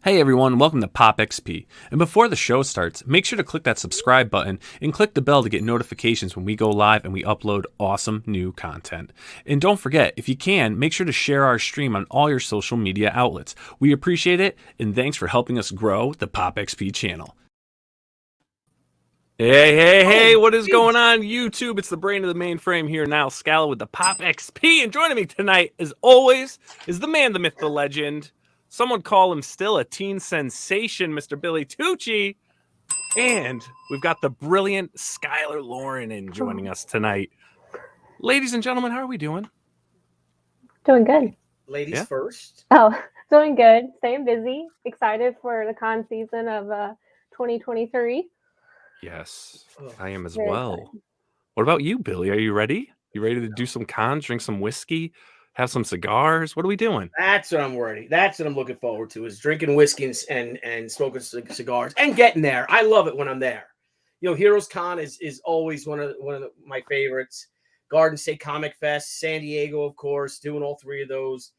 Hey everyone, welcome to POPXP. And before the show starts, make sure to click that subscribe button and click the bell to get notifications when we go live and we upload awesome new content. And don't forget, if you can, make sure to share our stream on all your social media outlets. We appreciate it, and thanks for helping us grow the POPXP channel. Hey, what is going on, YouTube? It's the brain of the mainframe here, Niall Scala with the POPXP, and joining me tonight, as always, is the man, the myth, the legend. Someone call him still a teen sensation, Mr. Billy Tucci. And we've got the brilliant Skylar Lauren in joining us tonight. Ladies and gentlemen, how are we doing? Doing good. Ladies first. Oh, doing good. Staying busy. Excited for the con season of 2023. Yes, I am as well. Excited. What about you, Billy? Are you ready? You ready to do some cons, drink some whiskey, have some cigars? What are we doing? That's what I'm ready. That's what I'm looking forward to, is drinking whiskey and smoking cigars and getting there. I love it when I'm there. You know, Heroes Con is always one of my favorites. Garden State Comic Fest, San Diego, of course, doing all three of those.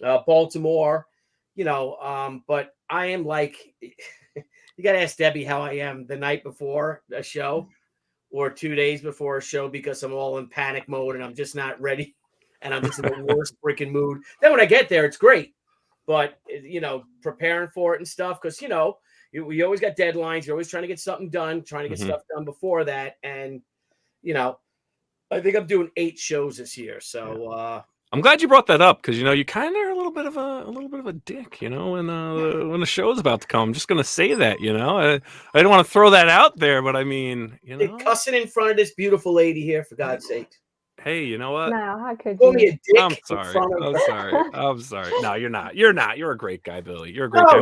Baltimore, but I am like, you got to ask Debbie how I am the night before a show or 2 days before a show, because I'm all in panic mode and I'm just not ready. And I'm just in the worst freaking mood. Then when I get there, it's great. But, preparing for it and stuff, because, we always got deadlines. You're always trying to get something done, trying to get stuff done before that. And, I think I'm doing 8 shows this year. So I'm glad you brought that up, because, you kind of are a little bit of a dick, when the show's about to come. I'm just going to say that, I don't want to throw that out there, but I mean, cussing in front of this beautiful lady here, for God's sake. Hey, you know what? No, how could you? Me a dick. I'm sorry. No, you're not. You're a great guy, Billy. You're a great guy.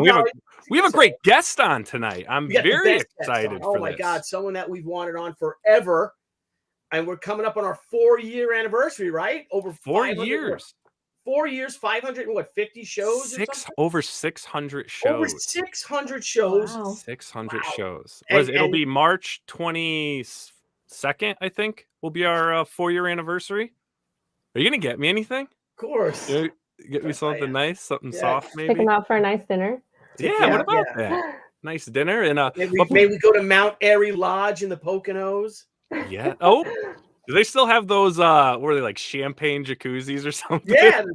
We have a great guest on tonight. I'm very excited for this. Oh my God, someone that we've wanted on forever, and we're coming up on our 4-year anniversary, right? Over 4 years. 4 years, 550 shows. Over 600 shows. Over 600 shows. Wow. 600 shows. It'll be March 22nd, I think, will be our 4-year anniversary. Are you gonna get me anything? Of course. Get me something nice, something soft, maybe. Take them out for a nice dinner. Yeah, what about that? Nice dinner and maybe we go to Mount Airy Lodge in the Poconos. Yeah. Oh, do they still have those? Were they like champagne jacuzzis or something? Yeah,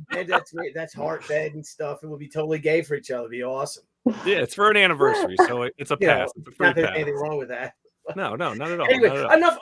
that's heart bed and stuff. It would be totally gay for each other. It'd be awesome. Yeah, it's for an anniversary, so it's a pass. It's a free pass. Anything wrong with that. No, not at all. Anyway,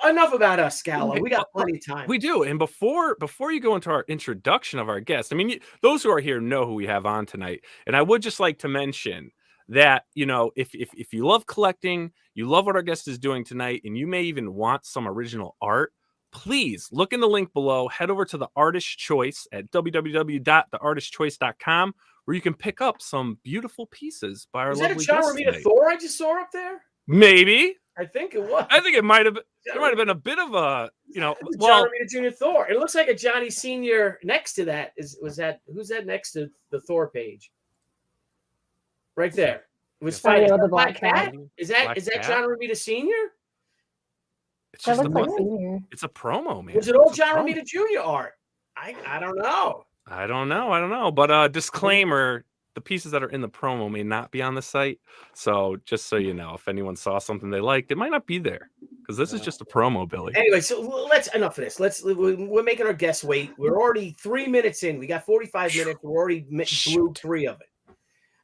enough about us, Scala. We got plenty of time. We do. And before you go into our introduction of our guest, I mean, those who are here know who we have on tonight. And I would just like to mention that, if you love collecting, you love what our guest is doing tonight, and you may even want some original art, please look in the link below. Head over to the Artist Choice at www.theartistchoice.com, where you can pick up some beautiful pieces by our lovely guest. Is that a John Romita Thor I just saw up there? Maybe. I think it was. I think it might have been. There might have been a bit of a, John Romita Jr. Thor. It looks like a Johnny Sr. next to that. Who's that next to the Thor page? Right there. It was funny. The Black Cat. Is that John Romita Sr.? It's just looks like senior. It's a promo, man. Was it old John Romita Jr. art? I don't know. I don't know. But disclaimer. The pieces that are in the promo may not be on the site. So just so you know, if anyone saw something they liked, it might not be there, because this is just a promo, Billy. Anyway, so enough of this. We're making our guests wait. We're already 3 minutes in. We got 45 minutes. We're already blew 3 of it.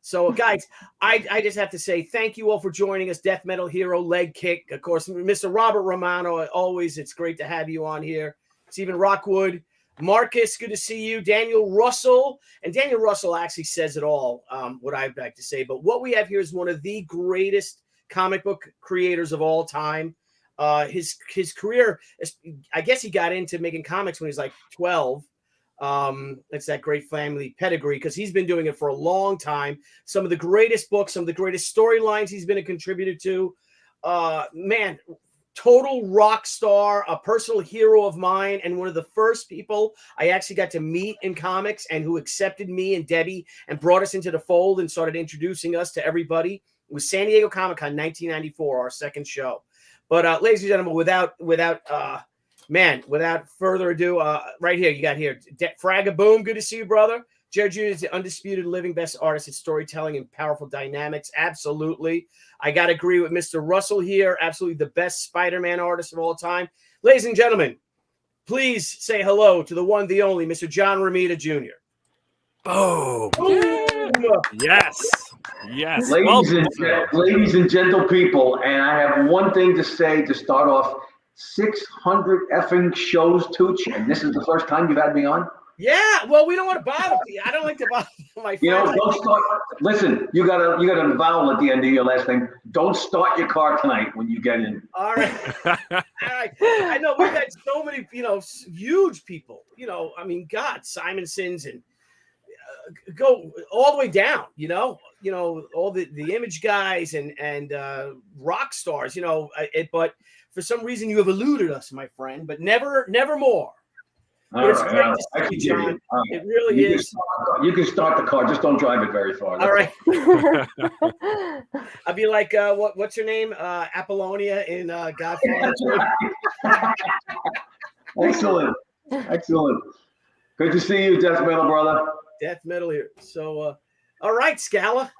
So, guys, I just have to say thank you all for joining us. Death Metal Hero, Leg Kick. Of course, Mr. Robert Romano, always, it's great to have you on here. Stephen Rockwood. Marcus, good to see you. Daniel Russell. And Daniel Russell actually says it all, what I'd like to say. But what we have here is one of the greatest comic book creators of all time. His career, I guess he got into making comics when he was like 12. It's that great family pedigree, because he's been doing it for a long time. Some of the greatest books, some of the greatest storylines he's been a contributor to. Man, total rock star, a personal hero of mine, and one of the first people I actually got to meet in comics, and who accepted me and Debbie and brought us into the fold and started introducing us to everybody. It was San Diego Comic-Con 1994, our second show. But ladies and gentlemen, without further ado, right here, you got here Fragaboom. Good to see you, brother. Jerry Jr. is the undisputed living best artist at storytelling and powerful dynamics. Absolutely. I got to agree with Mr. Russell here. Absolutely the best Spider-Man artist of all time. Ladies and gentlemen, please say hello to the one, the only, Mr. John Romita Jr. Boom. Yes. Yes. Ladies and gentle people, and I have one thing to say to start off. 600 effing shows, Tooch, and this is the first time you've had me on? Yeah, well, we don't want to bother you. I don't like to bother my friends. You know, don't start. Listen, you got a vowel at the end of your last name. Don't start your car tonight when you get in. All right. All right. I know we've had so many, huge people. I mean, God, Simonsons and go all the way down. All the image guys and rock stars. But for some reason you have eluded us, my friend. But never more. But it's great to see you, John. It really is. You can start the car, just don't drive it very far. All right. I'll be like, what's her name? Apollonia in Godfather. Excellent. Good to see you, Death Metal brother. Death Metal here. So, all right, Scala.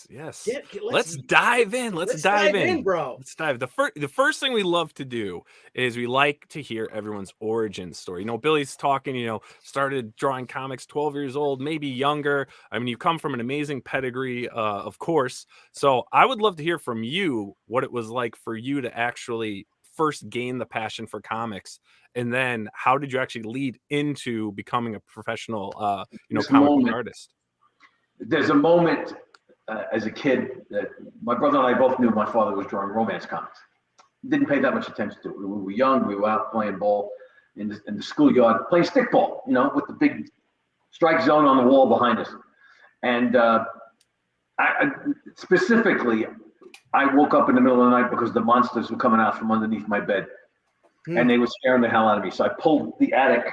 Yes. Let's dive in. Let's dive in, bro. Let's dive. The first thing we love to do is we like to hear everyone's origin story. Billy's talking, started drawing comics 12 years old, maybe younger. I mean, you come from an amazing pedigree, of course. So I would love to hear from you what it was like for you to actually first gain the passion for comics, and then how did you actually lead into becoming a professional, comic book artist? There's a moment as a kid that my brother and I both knew my father was drawing romance comics. Didn't pay that much attention to it. We were young. We were out playing ball in the schoolyard, playing stickball, with the big strike zone on the wall behind us. And I specifically, I woke up in the middle of the night because the monsters were coming out from underneath my bed, and they were scaring the hell out of me. So I pulled the attic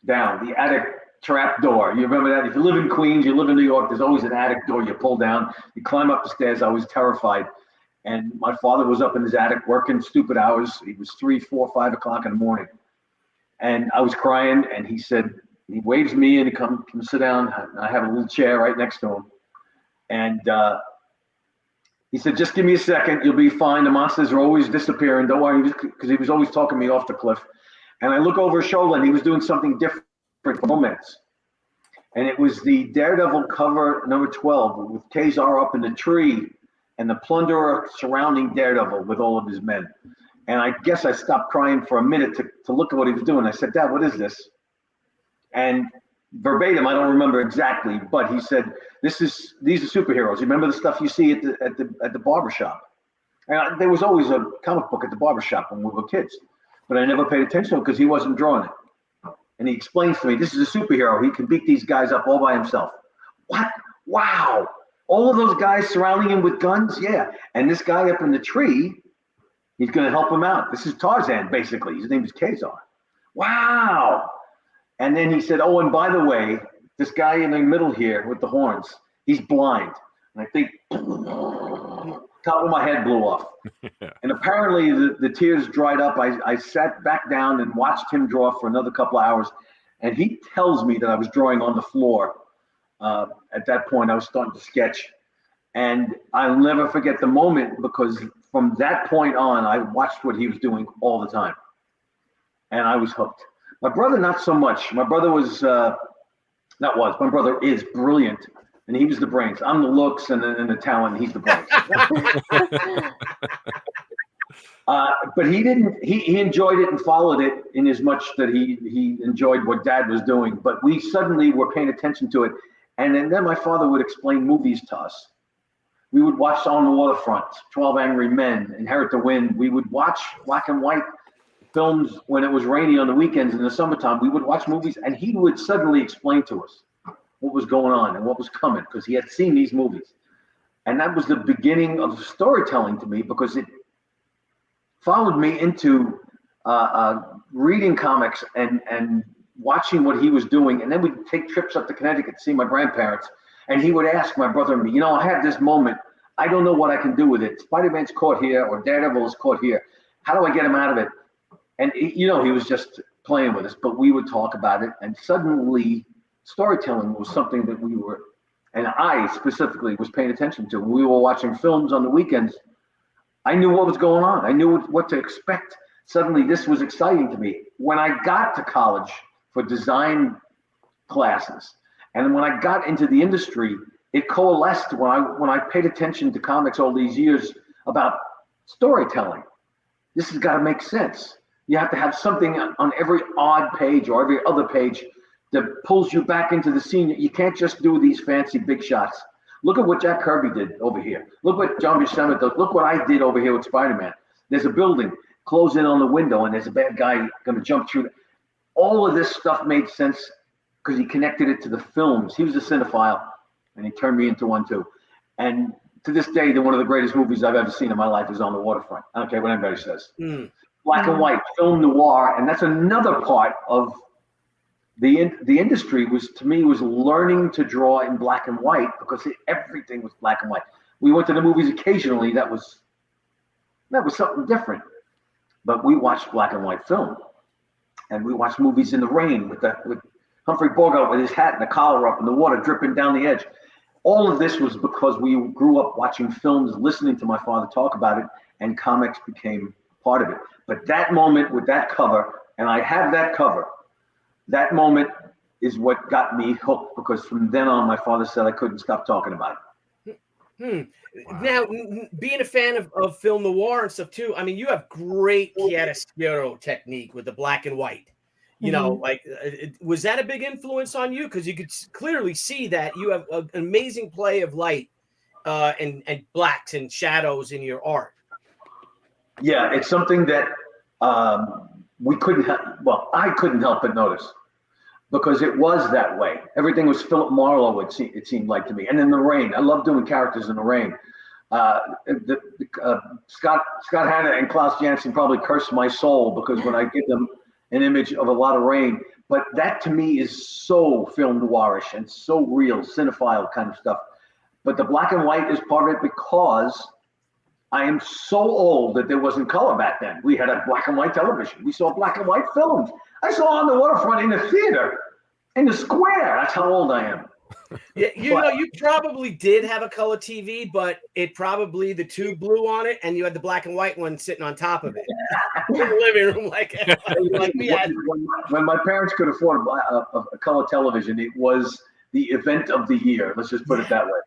down, the attic trap door. You remember that? If you live in Queens, you live in New York, there's always an attic door you pull down. You climb up the stairs. I was terrified. And my father was up in his attic working stupid hours. It was 3, 4, 5 o'clock in the morning. And I was crying, and he waves me in to come sit down. I have a little chair right next to him. And he said, just give me a second. You'll be fine. The monsters are always disappearing. Don't worry, because he was always talking me off the cliff. And I look over his shoulder, and he was doing something different moments. And it was the Daredevil cover number 12 with Kazar up in the tree and the Plunderer surrounding Daredevil with all of his men. And I guess I stopped crying for a minute to look at what he was doing. I said, Dad, what is this? And verbatim, I don't remember exactly, but he said, these are superheroes. You remember the stuff you see at the barbershop? And there was always a comic book at the barbershop when we were kids, but I never paid attention to it because he wasn't drawing it. And he explains to me, this is a superhero. He can beat these guys up all by himself. What? Wow. All of those guys surrounding him with guns? Yeah. And this guy up in the tree, he's going to help him out. This is Tarzan, basically. His name is Kazar. Wow. And then he said, oh, and by the way, this guy in the middle here with the horns, he's blind. And I think top of my head blew off. And apparently the tears dried up. I sat back down and watched him draw for another couple of hours. And he tells me that I was drawing on the floor. At that point, I was starting to sketch. And I'll never forget the moment because from that point on, I watched what he was doing all the time. And I was hooked. My brother, not so much. My brother my brother is brilliant. And he was the brains. I'm the looks and the talent. And he's the brains. But he didn't. He enjoyed it and followed it in as much that he enjoyed what Dad was doing. But we suddenly were paying attention to it. And then my father would explain movies to us. We would watch On the Waterfront, 12 Angry Men, Inherit the Wind. We would watch black and white films when it was rainy on the weekends in the summertime. We would watch movies, and he would suddenly explain to us what was going on and what was coming because he had seen these movies. And that was the beginning of storytelling to me because it followed me into reading comics and watching what he was doing. And then we'd take trips up to Connecticut to see my grandparents. And he would ask my brother and me, I had this moment. I don't know what I can do with it. Spider-Man's caught here or Daredevil is caught here. How do I get him out of it? And, he was just playing with us, but we would talk about it. And suddenly storytelling was something that we were, and I specifically was paying attention to. When we were watching films on the weekends, I knew what was going on. I knew what to expect. Suddenly, this was exciting to me. When I got to college for design classes, and when I got into the industry, it coalesced when I paid attention to comics all these years about storytelling. This has got to make sense. You have to have something on every odd page or every other page that pulls you back into the scene. You can't just do these fancy big shots. Look at what Jack Kirby did over here. Look what John Buscema does. Look what I did over here with Spider-Man. There's a building, close in on the window, and there's a bad guy going to jump through. All of this stuff made sense because he connected it to the films. He was a cinephile, and he turned me into one too. And to this day, one of the greatest movies I've ever seen in my life is On the Waterfront. I don't care what anybody says. Black and white, film noir, and that's another part of the industry was learning to draw in black and white because everything was black and white. We went to the movies occasionally. That was something different, but we watched black and white film, and we watched movies in the rain with Humphrey Bogart with his hat and the collar up and the water dripping down the edge. All of this was because we grew up watching films, listening to my father talk about it, and comics became part of it. But that moment with that cover, and I have that cover, that moment is what got me hooked, because from then on, my father said I couldn't stop talking about it. Now, being a fan of film noir and stuff too, I mean, you have great chiaroscuro technique with the black and white. You know, like, was that a big influence on you? Because you could clearly see that you have an amazing play of light and blacks and shadows in your art. Yeah, it's something that we couldn't I couldn't help but notice, because it was that way. Everything was Philip Marlowe, it seemed like to me. And in the rain, I love doing characters in the rain. Scott Hanna and Klaus Janson probably curse my soul, because when I give them an image of a lot of rain, but that to me is so film noirish and so real, cinephile kind of stuff. But the black and white is part of it because I am so old that there wasn't color back then. We had a black and white television. We saw black and white films. I saw On the Waterfront in the theater, in the square. That's how old I am. Yeah, you probably did have a color TV, but it probably the tube blew on it, and you had the black and white one sitting on top of it in the living room, like we had. When my parents could afford a color television, it was the event of the year. Let's just put it that way.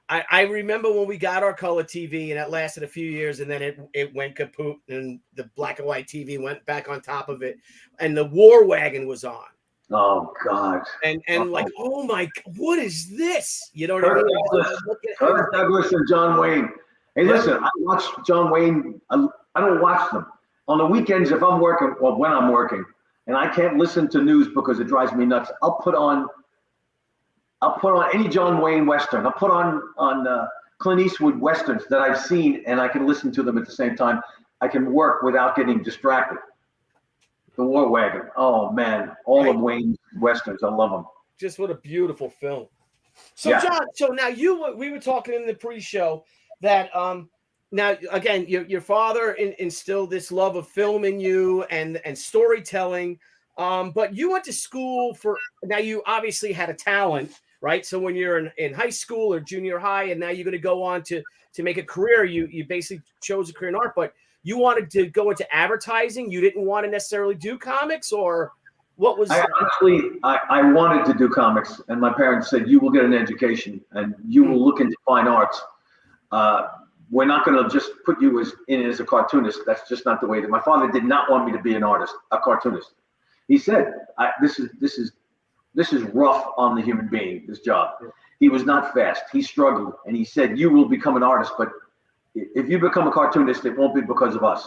I remember when we got our color TV, and it lasted a few years, and then it went kaput, and the black and white TV went back on top of it, and the War Wagon was on. Oh God! And like, oh my, what is this? You know what I mean? Kirk Douglas and John Wayne. Hey, listen, I watch John Wayne. I don't watch them on the weekends if I'm working. Well, when I'm working, and I can't listen to news because it drives me nuts. I'll put on any John Wayne Western. I'll put on Clint Eastwood Westerns that I've seen, and I can listen to them at the same time. I can work without getting distracted. The War Wagon. Oh man, all of Wayne's Westerns. I love them. Just what a beautiful film. So Yeah. John, so now we were talking in the pre-show that now again your father instilled this love of film in you and storytelling. But you went to school now you obviously had a talent, right? So when you're in high school or junior high, and now you're going to go on to make a career, you basically chose a career in art, but you wanted to go into advertising. You didn't want to necessarily do comics, or what was? I wanted to do comics, and my parents said, "You will get an education, and you will look into fine arts. We're not going to just put you as a cartoonist. That's just not the way." My father did not want me to be an artist, a cartoonist. He said, "This is rough on the human being. This job." He was not fast. He struggled, and he said, "You will become an artist, but if you become a cartoonist, it won't be because of us,"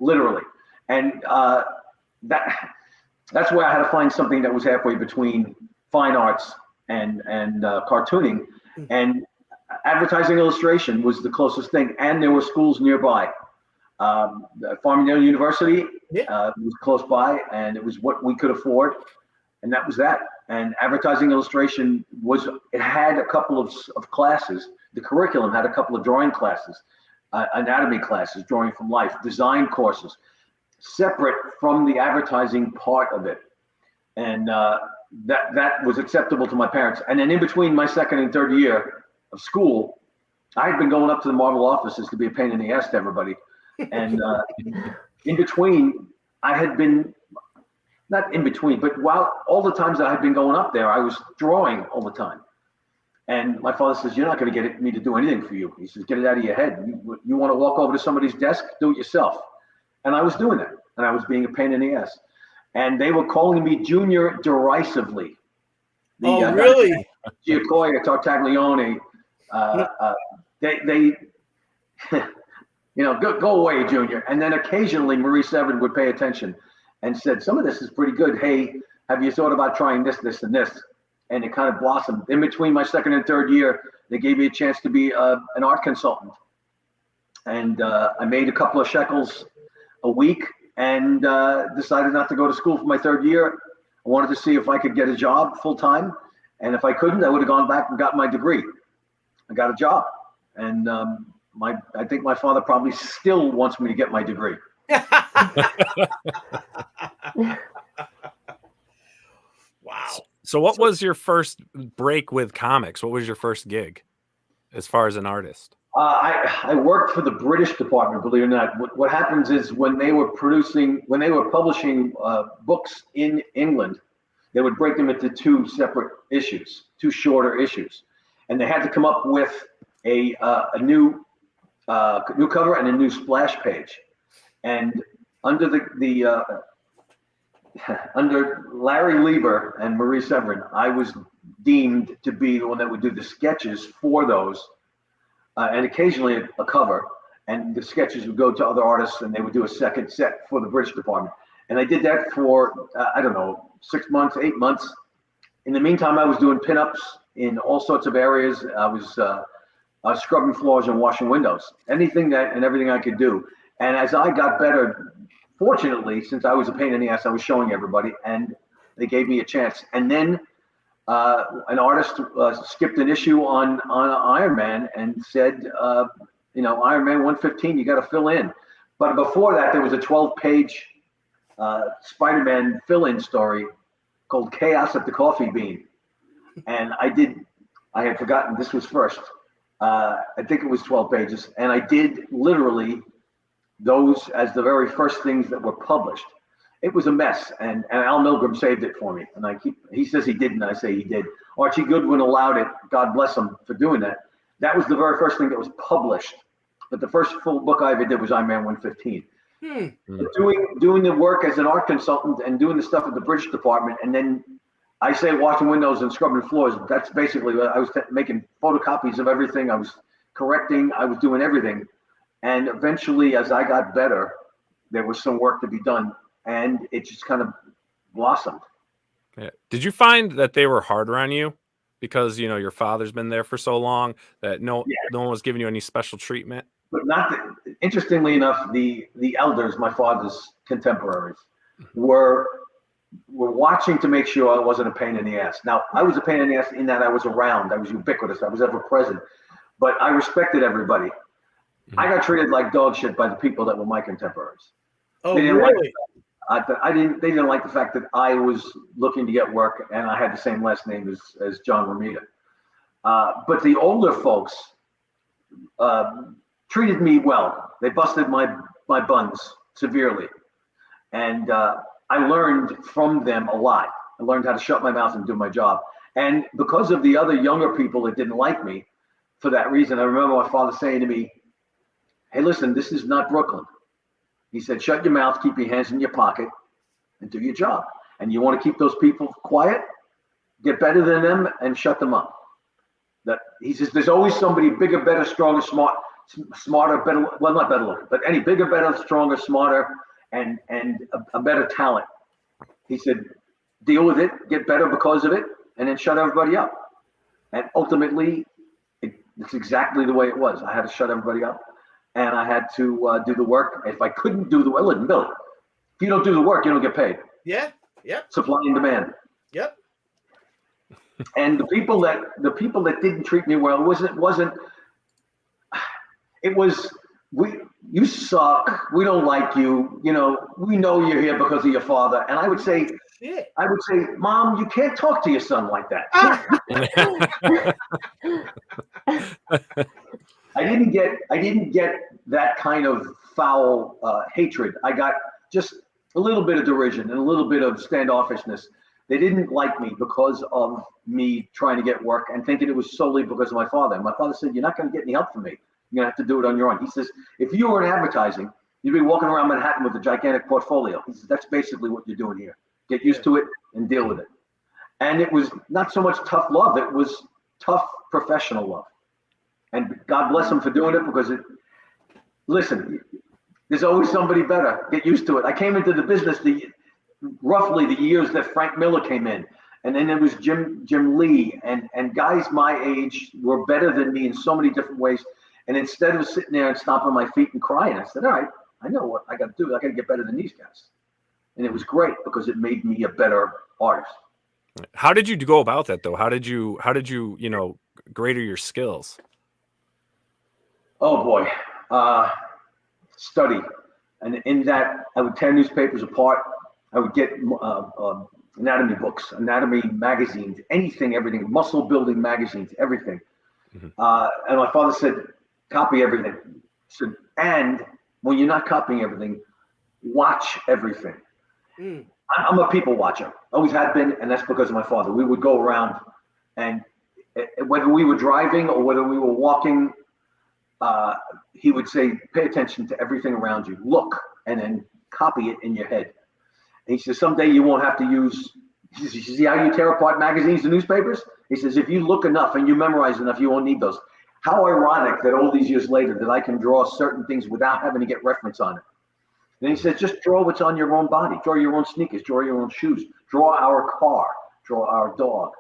literally. And that's where I had to find something that was halfway between fine arts and cartooning. And advertising illustration was the closest thing. And there were schools nearby. Farmingdale University was close by, and it was what we could afford. And that was that. And advertising illustration it had a couple of classes. The curriculum had a couple of drawing classes. Anatomy classes, drawing from life, design courses, separate from the advertising part of it. And that was acceptable to my parents. And then in between my second and third year of school, I had been going up to the Marvel offices to be a pain in the ass to everybody. And in between, I had been, not in between, but while all the times that I had been going up there, I was drawing all the time. And my father says, you're not going to get me to do anything for you. He says, get it out of your head. You want to walk over to somebody's desk, do it yourself. And I was doing that. And I was being a pain in the ass. And they were calling me Junior derisively. Really? Giacoya, Tartaglione, they go away, Junior. And then occasionally Marie Severin would pay attention and said, some of this is pretty good. Hey, have you thought about trying this, this, and this? And it kind of blossomed. In between my second and third year, they gave me a chance to be an art consultant. And I made a couple of shekels a week and decided not to go to school for my third year. I wanted to see if I could get a job full time. And if I couldn't, I would have gone back and got my degree. I got a job. And I think my father probably still wants me to get my degree. Wow. So what was your first break with comics? What was your first gig as far as an artist? I worked for the British department, believe it or not. What happens is when they were publishing books in England, they would break them into two separate issues, two shorter issues. And they had to come up with a new cover and a new splash page. And under under Larry Lieber and Marie Severin, I was deemed to be the one that would do the sketches for those, and occasionally a cover. And the sketches would go to other artists, and they would do a second set for the British department. And I did that for, 6 months, 8 months. In the meantime, I was doing pinups in all sorts of areas. I was scrubbing floors and washing windows, anything and everything I could do. And as I got better, fortunately, since I was a pain in the ass, I was showing everybody, and they gave me a chance. And then an artist skipped an issue on Iron Man and said, Iron Man 115, you got to fill in. But before that, there was a 12-page Spider-Man fill-in story called Chaos at the Coffee Bean. And I had forgotten this was first. I think it was 12 pages. And I did literally those as the very first things that were published. It was a mess, and Al Milgrom saved it for me. And he says he didn't, I say he did. Archie Goodwin allowed it, God bless him for doing that. That was the very first thing that was published. But the first full book I ever did was Iron Man 115. Doing the work as an art consultant and doing the stuff at the British department, and then I say washing windows and scrubbing floors. That's basically what I was making photocopies of everything. I was correcting, I was doing everything. And eventually, as I got better, there was some work to be done, and it just kind of blossomed. Yeah. Did you find that they were harder on you because your father's been there for so long that no one was giving you any special treatment? But interestingly enough, the elders, my father's contemporaries, were watching to make sure I wasn't a pain in the ass. Now, I was a pain in the ass in that I was around, I was ubiquitous, I was ever present, but I respected everybody. I got treated like dog shit by the people that were my contemporaries. Oh, really? They didn't like the fact that I was looking to get work and I had the same last name as John Romita. But the older folks treated me well. They busted my buns severely. And I learned from them a lot. I learned how to shut my mouth and do my job. And because of the other younger people that didn't like me, for that reason, I remember my father saying to me, hey, listen, this is not Brooklyn. He said, shut your mouth, keep your hands in your pocket, and do your job. And you want to keep those people quiet, get better than them, and shut them up. He says, there's always somebody bigger, better, stronger, smarter, better, well, not better looking, but any bigger, better, stronger, smarter, and a better talent. He said, deal with it, get better because of it, and then shut everybody up. And ultimately, it's exactly the way it was. I had to shut everybody up. And I had to do the work. If I couldn't do the work, listen, Bill, if you don't do the work, you don't get paid. Yeah. Yep. Supply and demand. Yep. And the people that didn't treat me well it was you suck. We don't like you. You know, we know you're here because of your father. And I would say, Mom, you can't talk to your son like that. I didn't get that kind of foul hatred. I got just a little bit of derision and a little bit of standoffishness. They didn't like me because of me trying to get work and thinking it was solely because of my father. And my father said, "You're not going to get any help from me. You're going to have to do it on your own." He says, "If you were in advertising, you'd be walking around Manhattan with a gigantic portfolio." He says, "That's basically what you're doing here. Get used to it and deal with it." And it was not so much tough love. It was tough professional love. And God bless him for doing it, because listen, there's always somebody better. Get used to it. I came into the business roughly the years that Frank Miller came in. And then there was Jim Lee, and guys my age were better than me in so many different ways. And instead of sitting there and stomping my feet and crying, I said, all right, I know what I got to do. I got to get better than these guys. And it was great because it made me a better artist. How did you go about that though? How did you, greater your skills? Oh boy, study. And in that, I would tear newspapers apart. I would get anatomy books, anatomy magazines, anything, everything, muscle building magazines, everything. Mm-hmm. And my father said, copy everything. So, and when you're not copying everything, watch everything. Mm. I'm a people watcher, always have been, and that's because of my father. We would go around, and whether we were driving or whether we were walking, he would say, pay attention to everything around you, look, and then copy it in your head. And he says, someday you won't have to use, he says, you see how you tear apart magazines and newspapers? He says, if you look enough and you memorize enough, you won't need those. How ironic that all these years later that I can draw certain things without having to get reference on it. Then he says, just draw what's on your own body. Draw your own sneakers, draw your own shoes, draw our car, draw our dog,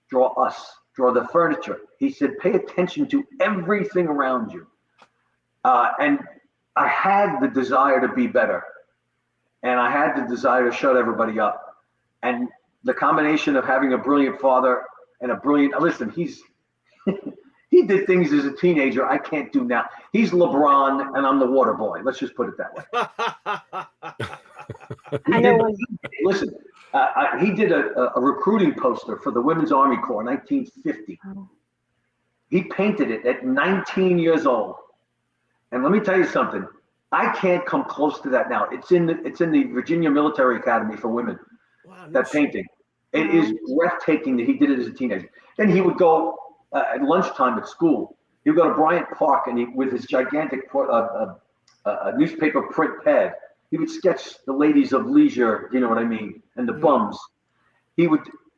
draw us, draw the furniture. He said, pay attention to everything around you. And I had the desire to be better. And I had the desire to shut everybody up. And the combination of having a brilliant father and a brilliant, listen, he did things as a teenager I can't do now. He's LeBron and I'm the water boy. Let's just put it that way. Listen, he did a recruiting poster for the Women's Army Corps in 1950. He painted it at 19 years old. And let me tell you something. I can't come close to that now. It's in the Virginia Military Academy for women. Wow, that painting. It is breathtaking that he did it as a teenager. Then he would go at lunchtime at school. He would go to Bryant Park and with his gigantic newspaper print pad, he would sketch the ladies of leisure, you know what I mean, and the bums.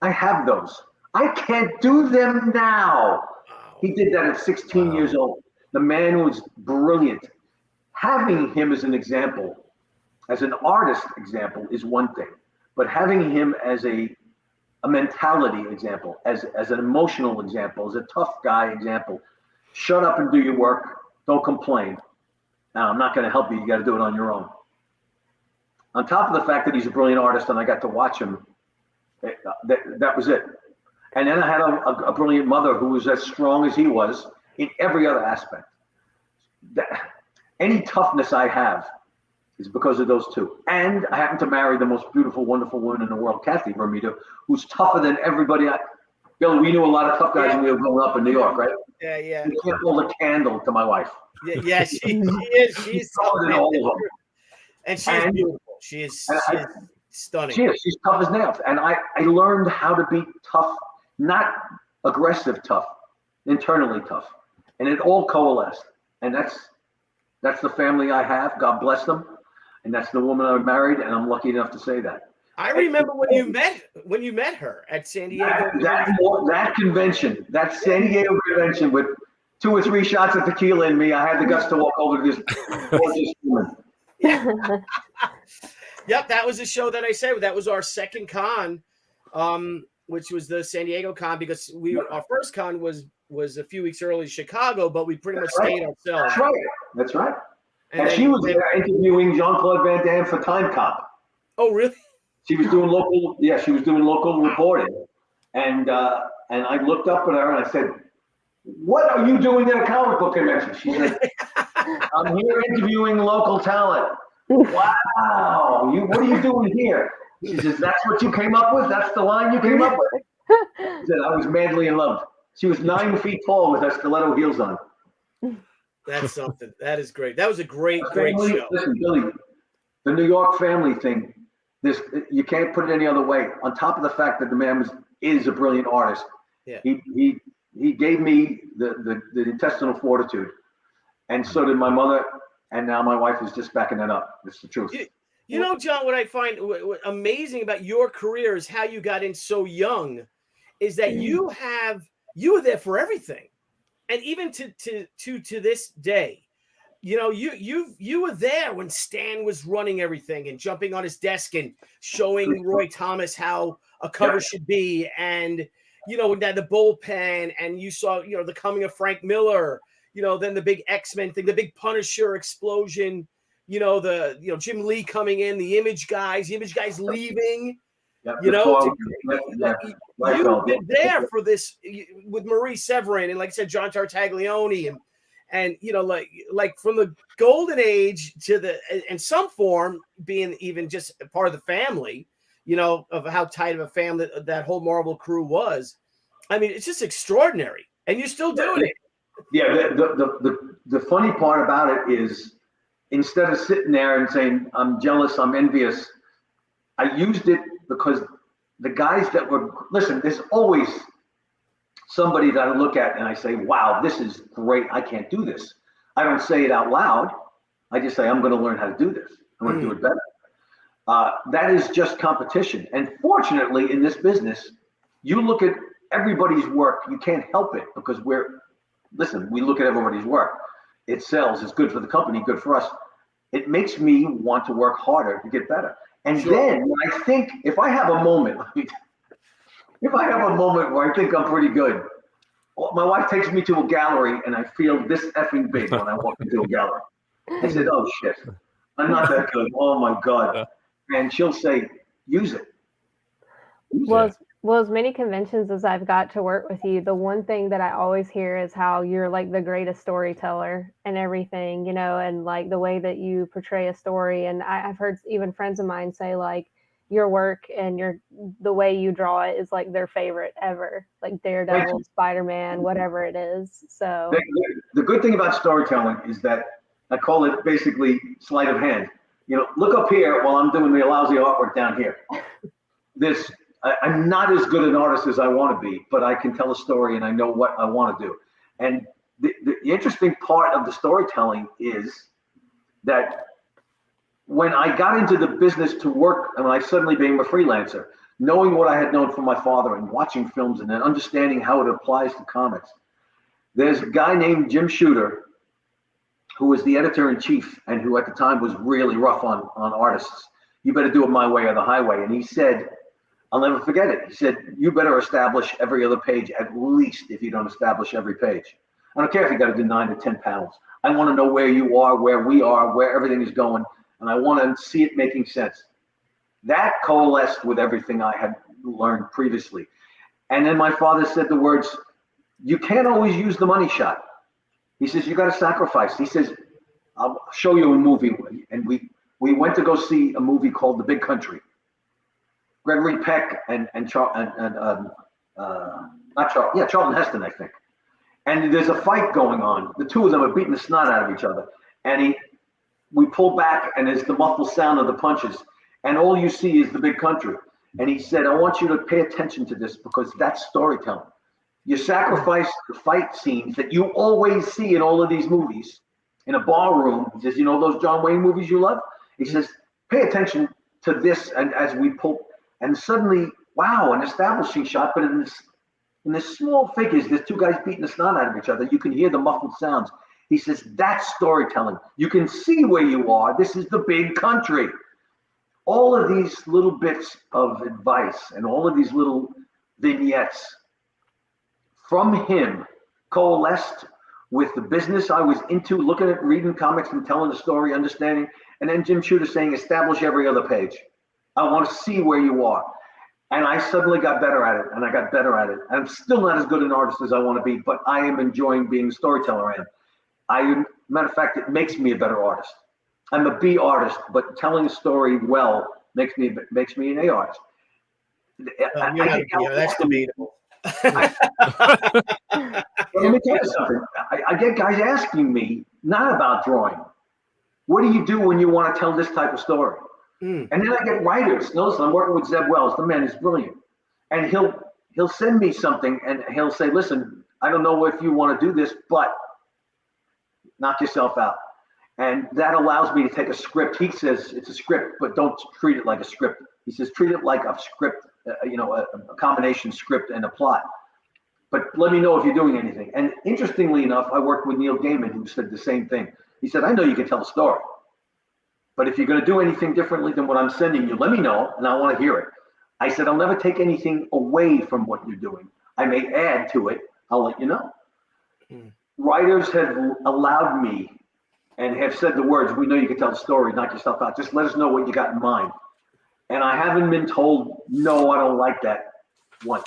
I have those. I can't do them now. He did that at 16 years old. The man was brilliant. Having him as an example, as an artist example, is one thing, but having him as a mentality example, as an emotional example, as a tough guy example, shut up and do your work, don't complain. Now, I'm not going to help you. You got to do it on your own. On top of the fact that he's a brilliant artist and I got to watch him, that was it. And then I had a brilliant mother who was as strong as he was in every other aspect. Any toughness I have is because of those two. And I happen to marry the most beautiful, wonderful woman in the world, Kathy Romita, who's tougher than everybody. Billy, we knew a lot of tough guys when we were growing up in New York, right? Yeah. You can't hold a candle to my wife. Yeah, she is. She's tougher than all of them. And she's beautiful. She is stunning. She's tough as nails. And I learned how to be tough, not aggressive tough, internally tough. And it all coalesced. And that's the family I have. God bless them. And that's the woman I married. And I'm lucky enough to say that. I remember when you met her at San Diego. That convention, that San Diego convention with 2 or 3 shots of tequila in me, I had the guts to walk over to this gorgeous woman. Yep, that was the show that I said. That was our second con, which was the San Diego con, because our first con was a few weeks early in Chicago, but we pretty much stayed ourselves. That's right. And she was there interviewing Jean-Claude Van Damme for Timecop. Oh, really? She was doing local reporting. And I looked up at her and I said, what are you doing at a comic book convention? She said, I'm here interviewing local talent. Wow, what are you doing here? She says, that's what you came up with? That's the line you came up with? She said, I was madly in love. She was 9 feet tall with her stiletto heels on. That's something. That is great. That was a great show. Listen, Billy, the New York family thing, you can't put it any other way. On top of the fact that the man is a brilliant artist, yeah. He gave me the intestinal fortitude, and so did my mother, and now my wife is just backing that up. It's the truth. You know, John, what I find amazing about your career is how you got in so young, is that you were there for everything, and even to this day, you know, you were there when Stan was running everything and jumping on his desk and showing Roy Thomas how a cover should be, and you know, when that the bullpen, and you saw, you know, the coming of Frank Miller, you know, then the big X-Men thing, the big Punisher explosion, you know, Jim Lee coming in, the Image guys leaving, you know, you've been there for this with Marie Severin and, like I said, John Tartaglione, and you know, like from the golden age to in some form being even just a part of the family, you know, of how tight of a family that whole Marvel crew was. I mean, it's just extraordinary, and you're still doing it. Yeah, the funny part about it is, instead of sitting there and saying, I'm jealous, I'm envious, I used it because the guys that listen, there's always somebody that I look at and I say, wow, this is great. I can't do this. I don't say it out loud. I just say, I'm going to learn how to do this. I'm going to do it better. That is just competition. And fortunately, in this business, you look at everybody's work. You can't help it because we look at everybody's work. It sells. It's good for the company, good for us. It makes me want to work harder to get better. And then when I think, if I have a moment where I think I'm pretty good, well, my wife takes me to a gallery and I feel this effing big when I walk into a gallery. I said, oh shit, I'm not that good. Oh my God. And she'll say, use it. Well, as many conventions as I've got to work with you, the one thing that I always hear is how you're like the greatest storyteller and everything, you know, and like the way that you portray a story. And I've heard even friends of mine say like your work and the way you draw it is like their favorite ever, like Daredevil, Spider-Man, whatever it is. So the good thing about storytelling is that I call it basically sleight of hand. You know, look up here while I'm doing the lousy artwork down here. I'm not as good an artist as I want to be, but I can tell a story and I know what I want to do. And the interesting part of the storytelling is that when I got into the business to work, and when I suddenly became a freelancer, knowing what I had known from my father and watching films and then understanding how it applies to comics, there's a guy named Jim Shooter who was the editor-in-chief and who at the time was really rough on artists. You better do it my way or the highway. And he said, I'll never forget it. He said, you better establish every other page, at least, if you don't establish every page. I don't care if you got to do 9 to 10 panels. I want to know where you are, where we are, where everything is going, and I want to see it making sense. That coalesced with everything I had learned previously. And then my father said the words, you can't always use the money shot. He says, you got to sacrifice. He says, I'll show you a movie. And we went to go see a movie called The Big Country. Gregory Peck and Charlton Heston, I think. And there's a fight going on. The two of them are beating the snot out of each other. And we pull back and there's the muffled sound of the punches. And all you see is the big country. And he said, I want you to pay attention to this because that's storytelling. You sacrifice the fight scenes that you always see in all of these movies in a bar room. He says, you know those John Wayne movies you love? He says, pay attention to this. And as we pull, and suddenly, wow, an establishing shot, but in this small figures, there's two guys beating the snot out of each other. You can hear the muffled sounds. He says, that's storytelling. You can see where you are. This is the big country. All of these little bits of advice and all of these little vignettes from him coalesced with the business I was into, looking at reading comics and telling the story, understanding. And then Jim Shooter saying, establish every other page. I want to see where you are. And I suddenly got better at it, and I got better at it. And I'm still not as good an artist as I want to be, but I am enjoying being a storyteller. And matter of fact, it makes me a better artist. I'm a B artist, but telling a story well makes me an A artist. That's debatable. Let me tell you something. I get guys asking me, not about drawing. What do you do when you want to tell this type of story? And then I get writers. Notice I'm working with Zeb Wells. The man is brilliant. And he'll send me something and he'll say, listen, I don't know if you want to do this, but knock yourself out. And that allows me to take a script. He says it's a script, but don't treat it like a script. He says, treat it like a script, a combination script and a plot. But let me know if you're doing anything. And interestingly enough, I worked with Neil Gaiman, who said the same thing. He said, I know you can tell a story, but if you're going to do anything differently than what I'm sending you, let me know, and I want to hear it. I said, I'll never take anything away from what you're doing. I may add to it. I'll let you know. Writers have allowed me and have said the words, we know you can tell a story, knock yourself out. Just let us know what you got in mind. And I haven't been told, no, I don't like that once.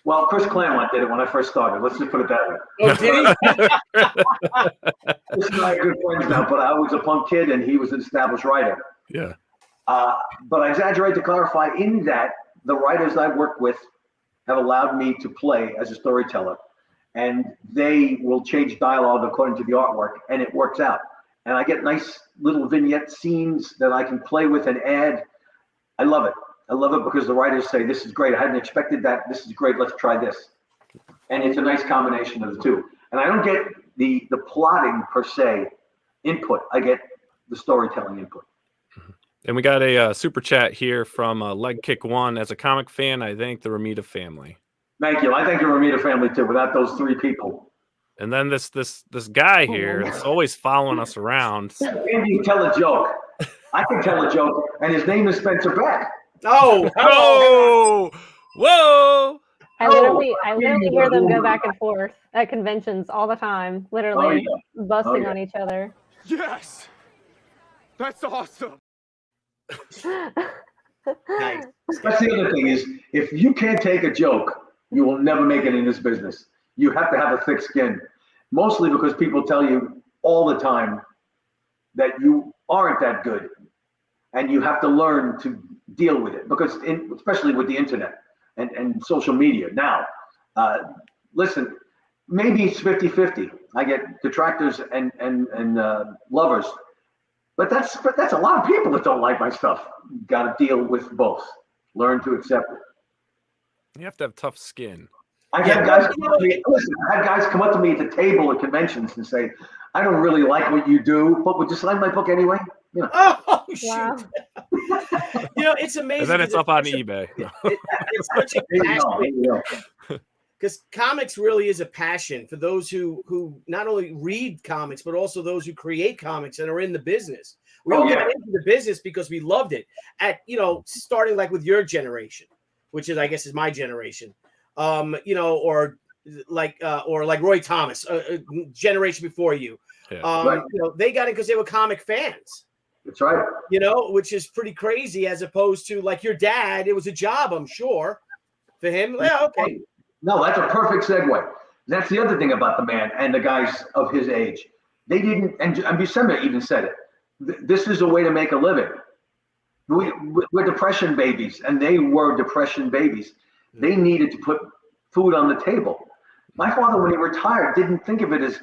Well, Chris Claremont did it when I first started. Let's just put it that way. Oh, did he? Chris and I are good friends now, but I was a punk kid and he was an established writer. Yeah. But I exaggerate to clarify in that the writers I've worked with have allowed me to play as a storyteller, and they will change dialogue according to the artwork, and it works out. And I get nice little vignette scenes that I can play with and add. I love it. I love it because the writers say, this is great. I hadn't expected that. This is great. Let's try this. And it's a nice combination of the two. And I don't get the plotting per se input. I get the storytelling input. And we got a super chat here from Leg Kick One. As a comic fan, I thank the Romita family. Thank you. I thank the Romita family too. Without those three people. And then this guy here that's always following us around. Andy can tell a joke. I can tell a joke, and his name is Spencer Beck. Oh, whoa! I literally hear them go back and forth at conventions all the time, literally busting on each other. Yes, that's awesome. Nice. That's the other thing is, if you can't take a joke, you will never make it in this business. You have to have a thick skin, mostly because people tell you all the time that you aren't that good, and you have to learn to deal with it, because especially with the internet and social media now. Listen, maybe it's 50-50. I get detractors and lovers, but that's a lot of people that don't like my stuff. Got to deal with both. Learn to accept it. You have to have tough skin. I had guys come up to me at the table at conventions and say, I don't really like what you do, but would you sign my book anyway? You know. Oh, shoot. Wow. It's amazing. And then it's up on eBay. It's such a passion. Because comics really is a passion for those who not only read comics, but also those who create comics and are in the business. We all got into the business because we loved it. At starting like with your generation, which is, I guess, is my generation. Or like Roy Thomas, a generation before you. Yeah. They got it because they were comic fans. That's right. Which is pretty crazy, as opposed to like your dad. It was a job, I'm sure, for him. Yeah, okay. No, that's a perfect segue. That's the other thing about the man and the guys of his age. They didn't, and Buscema even said it. This is a way to make a living. We're depression babies, and they were depression bays. They needed to put food on the table. My father, when he retired, didn't think of it as,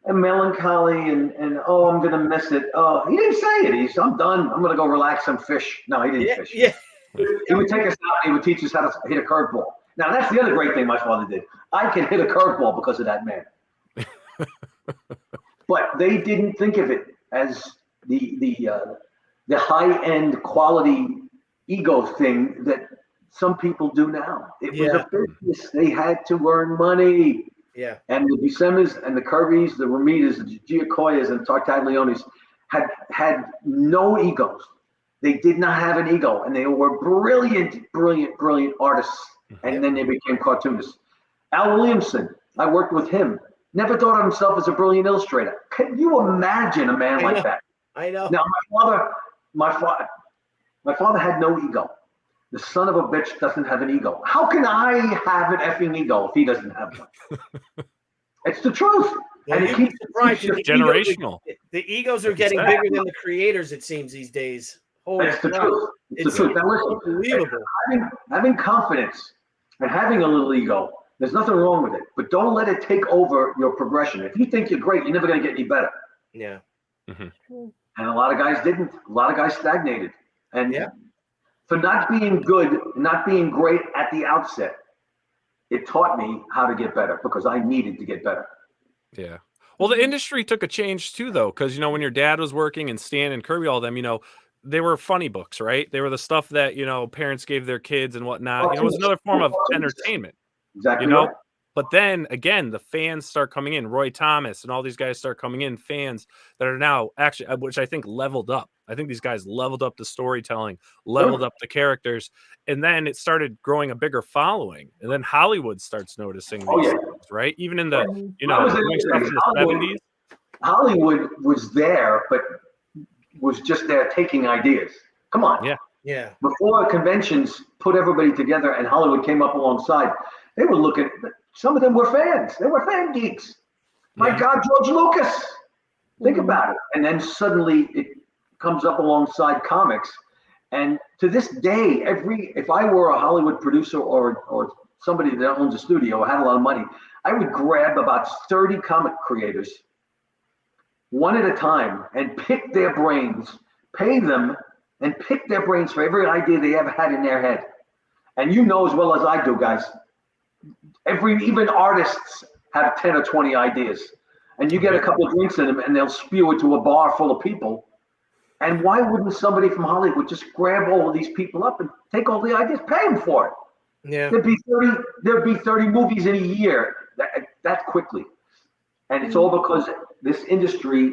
melancholy and I'm gonna miss it. He didn't say it. I'm done. I'm gonna go relax and fish. No, he didn't fish. Yeah. He would take us out and he would teach us how to hit a curveball. Now that's the other great thing my father did. I can hit a curveball because of that man. But they didn't think of it as the high-end quality ego thing that some people do now. It was a business. They had to earn money. Yeah. And the Buscemas and the Kirby's, the Romitas, the Giacoyas, and Tartaglioni's had no egos. They did not have an ego, and they were brilliant artists. And then they became cartoonists. Al Williamson, I worked with him. Never thought of himself as a brilliant illustrator. Can you imagine a man like that? I know. Now, my father, My father had no ego. The son of a bitch doesn't have an ego. How can I have an effing ego if he doesn't have one? It's the truth. Well, And it keeps surprised. generational. The egos are getting bigger than the creators, it seems, these days. Holy That's the crap. truth. It's the truth. Now listen, Unbelievable. having confidence and having a little ego, there's nothing wrong with it. But don't let it take over your progression. If you think you're great, you're never going to get any better. Yeah. And a lot of guys didn't. A lot of guys stagnated. And for not being good, not being great at the outset, it taught me how to get better because I needed to get better. Yeah. Well, the industry took a change too, though, because, you know, when your dad was working and Stan and Kirby, all them, you know, they were funny books, right? They were the stuff that, you know, parents gave their kids and whatnot. You know, it was another form of entertainment. Exactly. You know, right. but then again, the fans start coming in. Roy Thomas and all these guys start coming in. Fans that are now actually, which I think leveled up. I think these guys leveled up the storytelling, leveled up the characters, and then it started growing a bigger following. And then Hollywood starts noticing these things, right? Even in the, you know, doing stuff in the 70s. Hollywood was there, but was just there taking ideas. Come on. Yeah. Yeah. Before conventions put everybody together and Hollywood came up alongside, they were looking, some of them were fans. They were fan geeks. My God, George Lucas. Think about it. And then suddenly it comes up alongside comics. And to this day, if I were a Hollywood producer or somebody that owns a studio or had a lot of money, I would grab about 30 comic creators one at a time and pick their brains, pay them, and pick their brains for every idea they ever had in their head. And you know as well as I do, guys, even artists have 10 or 20 ideas. And you get a couple of drinks in them and they'll spew it to a bar full of people. And why wouldn't somebody from Hollywood just grab all of these people up and take all the ideas, pay them for it? Yeah. There'd be 30 movies in a year that quickly. And it's all because this industry,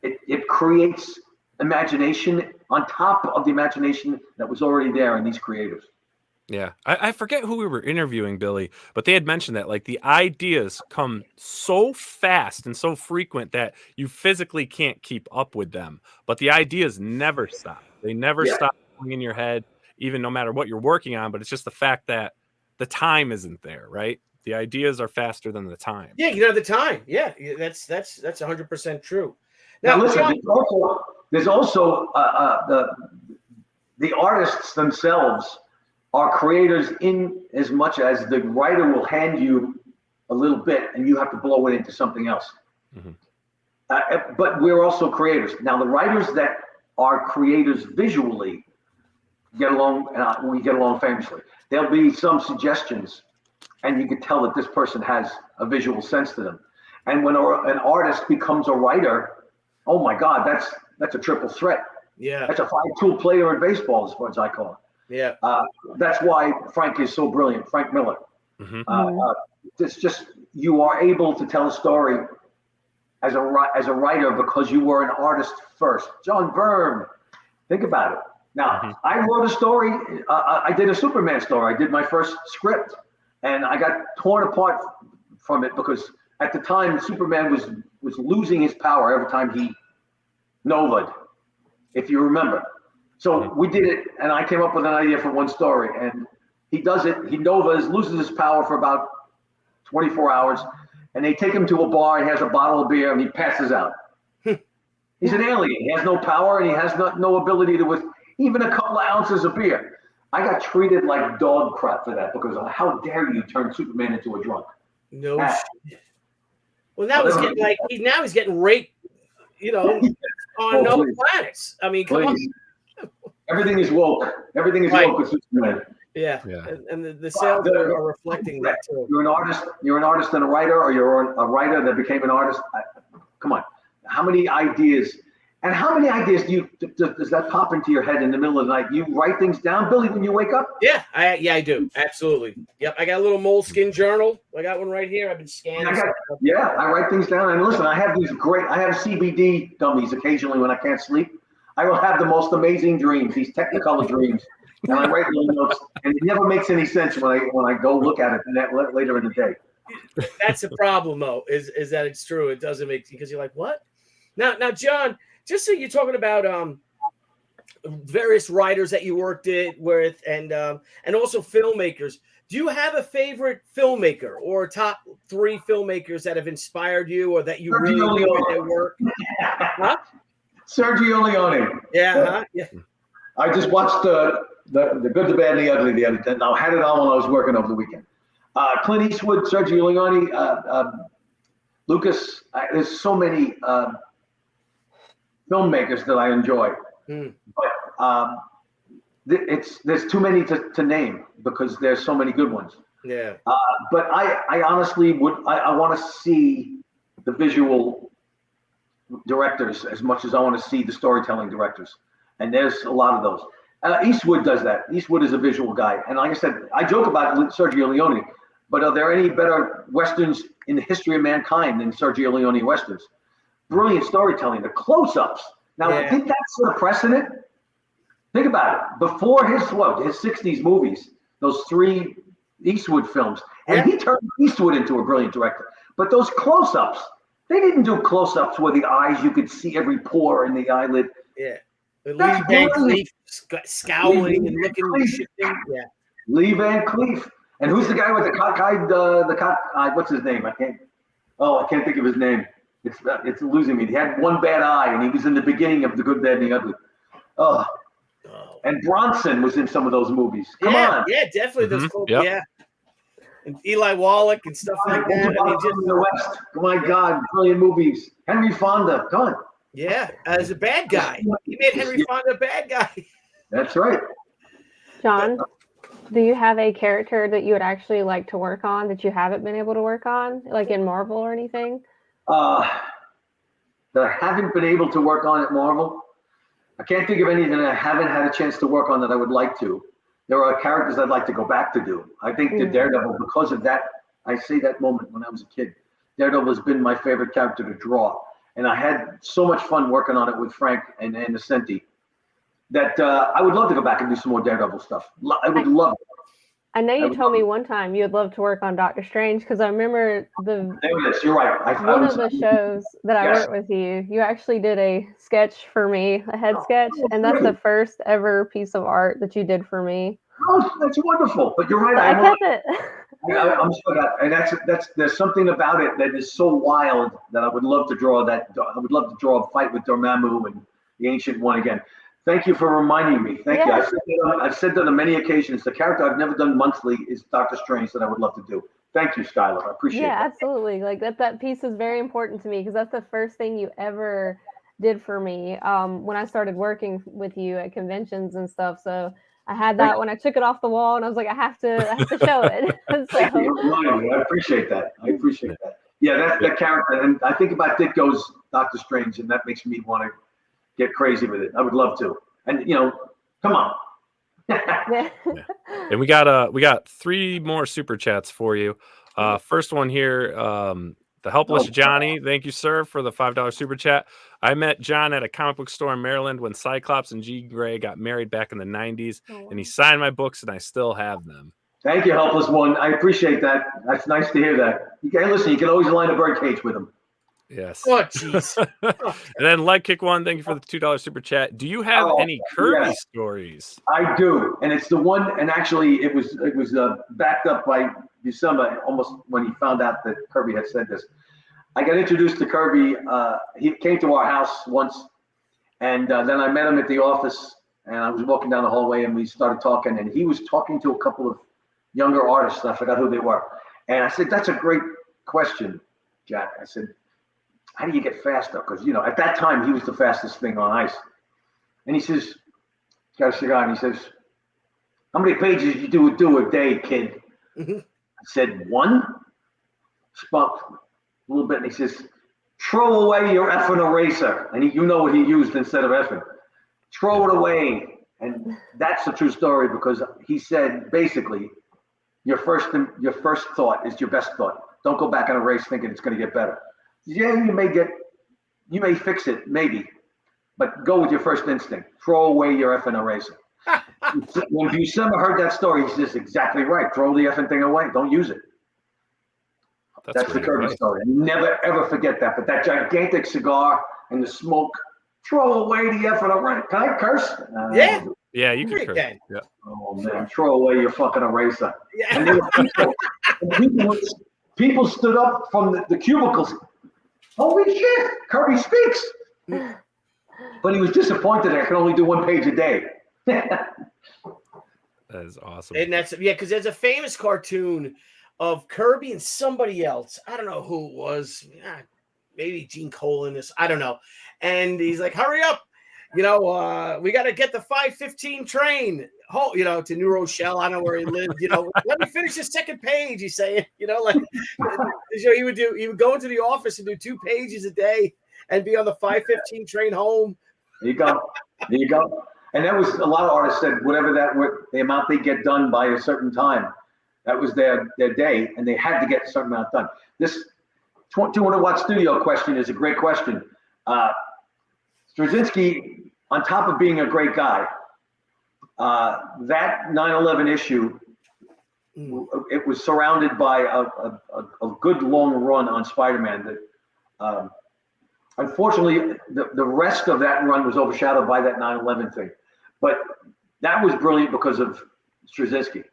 it creates imagination on top of the imagination that was already there in these creators. Yeah. I forget who we were interviewing, Billy, but they had mentioned that like the ideas come so fast and so frequent that you physically can't keep up with them. But the ideas never stop. They never stop going in your head, even no matter what you're working on. But it's just the fact that the time isn't there, right? The ideas are faster than the time. Yeah, you know, the time. Yeah, that's 100% true. Now listen, there's also the artists themselves are creators in as much as the writer will hand you a little bit and you have to blow it into something else. But we're also creators. Now the writers that are creators visually get along, we get along famously. There'll be some suggestions and you can tell that this person has a visual sense to them. And when an artist becomes a writer, oh my God, that's a triple threat. Yeah. That's a 5-tool player in baseball as far as I call it. Yeah. That's why Frank is so brilliant, Frank Miller. It's just, you are able to tell a story as a writer because you were an artist first. John Byrne, think about it. Now, I wrote a story, I did a Superman story. I did my first script and I got torn apart from it because at the time Superman was losing his power every time he nova'd, if you remember. So we did it, and I came up with an idea for one story, and he does it. He novas, loses his power for about 24 hours, and they take him to a bar. He has a bottle of beer, and he passes out. He's an alien. He has no power, and he has no ability to with even a couple of ounces of beer. I got treated like dog crap for that because how dare you turn Superman into a drunk? No shit. Well, now he's getting now he's getting raped, you know, on no planets. I mean, come on. Everything is woke. Everything is woke with Superman. Yeah. And the sales are reflecting that too. You're an artist and a writer, or you're a writer that became an artist. Come on. How many ideas does that pop into your head in the middle of the night? You write things down, Billy, when you wake up? Yeah, I do. Absolutely. Yep. I got a little moleskin journal. I got one right here. I've been scanning. I write things down. And listen, I have CBD dummies occasionally when I can't sleep. I will have the most amazing dreams, these Technicolor dreams. And I write little notes, and it never makes any sense when I go look at it later in the day. That's the problem, though, is that it's true. It doesn't make, because you're like, what? Now, John, just so you're talking about various writers that you worked with, and also filmmakers. Do you have a favorite filmmaker or top 3 filmmakers that have inspired you or that you really enjoy their work? Huh? Sergio Leone. Yeah. I just watched the Good, the Bad, and the Ugly the other day. I had it on while I was working over the weekend. Clint Eastwood, Sergio Leone, Lucas. There's so many filmmakers that I enjoy, but there's too many to name because there's so many good ones. Yeah. But I honestly I want to see the visual directors as much as I want to see the storytelling directors, and there's a lot of those. Eastwood does that. Eastwood is a visual guy, and like I said, I joke about Sergio Leone, but are there any better westerns in the history of mankind than Sergio Leone westerns? Brilliant storytelling, the close-ups. Now, I think that's the precedent. Think about it. Before his 60s movies, those 3 Eastwood films, and he turned Eastwood into a brilliant director. But those close-ups, they didn't do close-ups where the eyes, you could see every pore in the eyelid. Yeah. Lee Van Cleef scowling and looking. Yeah. Lee Van Cleef. And who's the guy with the cockeyed, what's his name? I can't think of his name. It's losing me. He had one bad eye, and he was in the beginning of The Good, Bad, and the Ugly. Oh. And Bronson was in some of those movies. Come on. Yeah, definitely. Those yeah. And Eli Wallach and stuff like that. I mean, the West. Oh my God, brilliant movies. Henry Fonda. Come on. Yeah, as a bad guy. He made Henry Fonda a bad guy. That's right. John, do you have a character that you would actually like to work on that you haven't been able to work on, like in Marvel or anything? That I haven't been able to work on at Marvel. I can't think of anything that I haven't had a chance to work on that I would like to. There are characters I'd like to go back to do. I think the Daredevil, because of that, I say that moment when I was a kid. Daredevil has been my favorite character to draw. And I had so much fun working on it with Frank and Innocenti that I would love to go back and do some more Daredevil stuff. I would love it. I know you told me one time you would love to work on Doctor Strange because I remember you're right. One of the shows that I worked with you actually did a sketch for me, a head sketch, and that's the first ever piece of art that you did for me. Oh, that's wonderful. But you're right. So I kept it. I'm sure that, and there's something about it that is so wild that I would love to draw that. I would love to draw a fight with Dormammu and the Ancient One again. Thank you for reminding me. Thank you. I've said that on many occasions. The character I've never done monthly is Doctor Strange that I would love to do. Thank you, Skylar. I appreciate it. Yeah, absolutely. Like that piece is very important to me because that's the first thing you ever did for me when I started working with you at conventions and stuff. So I had that when I took it off the wall, and I was like, I have to show it. So. I appreciate that. Yeah, that character, and I think about Ditko's Doctor Strange, and that makes me want to get crazy with it. I would love to. And come on. Yeah. And we got 3 more super chats for you. First one here, the Helpless Johnny. Thank you, sir, for the $5 super chat. I met John at a comic book store in Maryland when Cyclops and Jean Grey got married back in the 90s, and he signed my books, and I still have them. Thank you, Helpless One. I appreciate that. That's nice to hear that. You can always line a birdcage with him. Yes. Oh, jeez. And then Leg Kick One, thank you for the $2 super chat. Do you have any Kirby stories? I do, and it's the one. And actually, it was backed up by Buscema almost when he found out that Kirby had said this. I got introduced to Kirby. He came to our house once, and then I met him at the office. And I was walking down the hallway, and we started talking. And he was talking to a couple of younger artists. I forgot who they were. And I said, "That's a great question, Jack." I said, "How do you get faster?" Because, at that time, he was the fastest thing on ice. And he says, got a cigar, and he says, "How many pages do you do a day, kid?" I said, 1. Spoke a little bit, and he says, "Throw away your effing eraser." And you know what he used instead of effing. Throw it away. And that's a true story because he said, basically, your first thought is your best thought. Don't go back on a race thinking it's going to get better. Yeah, you may fix it, maybe, but go with your first instinct. Throw away your effing eraser. When Buscema heard that story, he says, exactly right. Throw the effing thing away. Don't use it. That's the Kirby story. Never, ever forget that. But that gigantic cigar and the smoke throw away the effort eraser. Can I curse? Yeah. Yeah, you Great can curse. then. Yeah. Oh man, throw away your fucking eraser. Yeah. And there were people stood up from the cubicles. Holy shit, Kirby speaks. But he was disappointed I could only do 1 page a day. That is awesome. And that's because there's a famous cartoon of Kirby and somebody else. I don't know who it was. Maybe Gene Colan. I don't know. And he's like, "Hurry up! We got to get the 5:15 train home. To New Rochelle. I don't know where he lived. Let me finish the second page." He's saying, he would go into the office and do 2 pages a day and be on the 5:15 train home. There you go. And that was a lot of artists said whatever the amount they get done by a certain time, that was their day, and they had to get a certain amount done. This 200-watt studio question is a great question. Straczynski, on top of being a great guy, that 9/11 issue, it was surrounded by a good long run on Spider-Man that unfortunately the rest of that run was overshadowed by that 9/11 thing. But that was brilliant because of Straczynski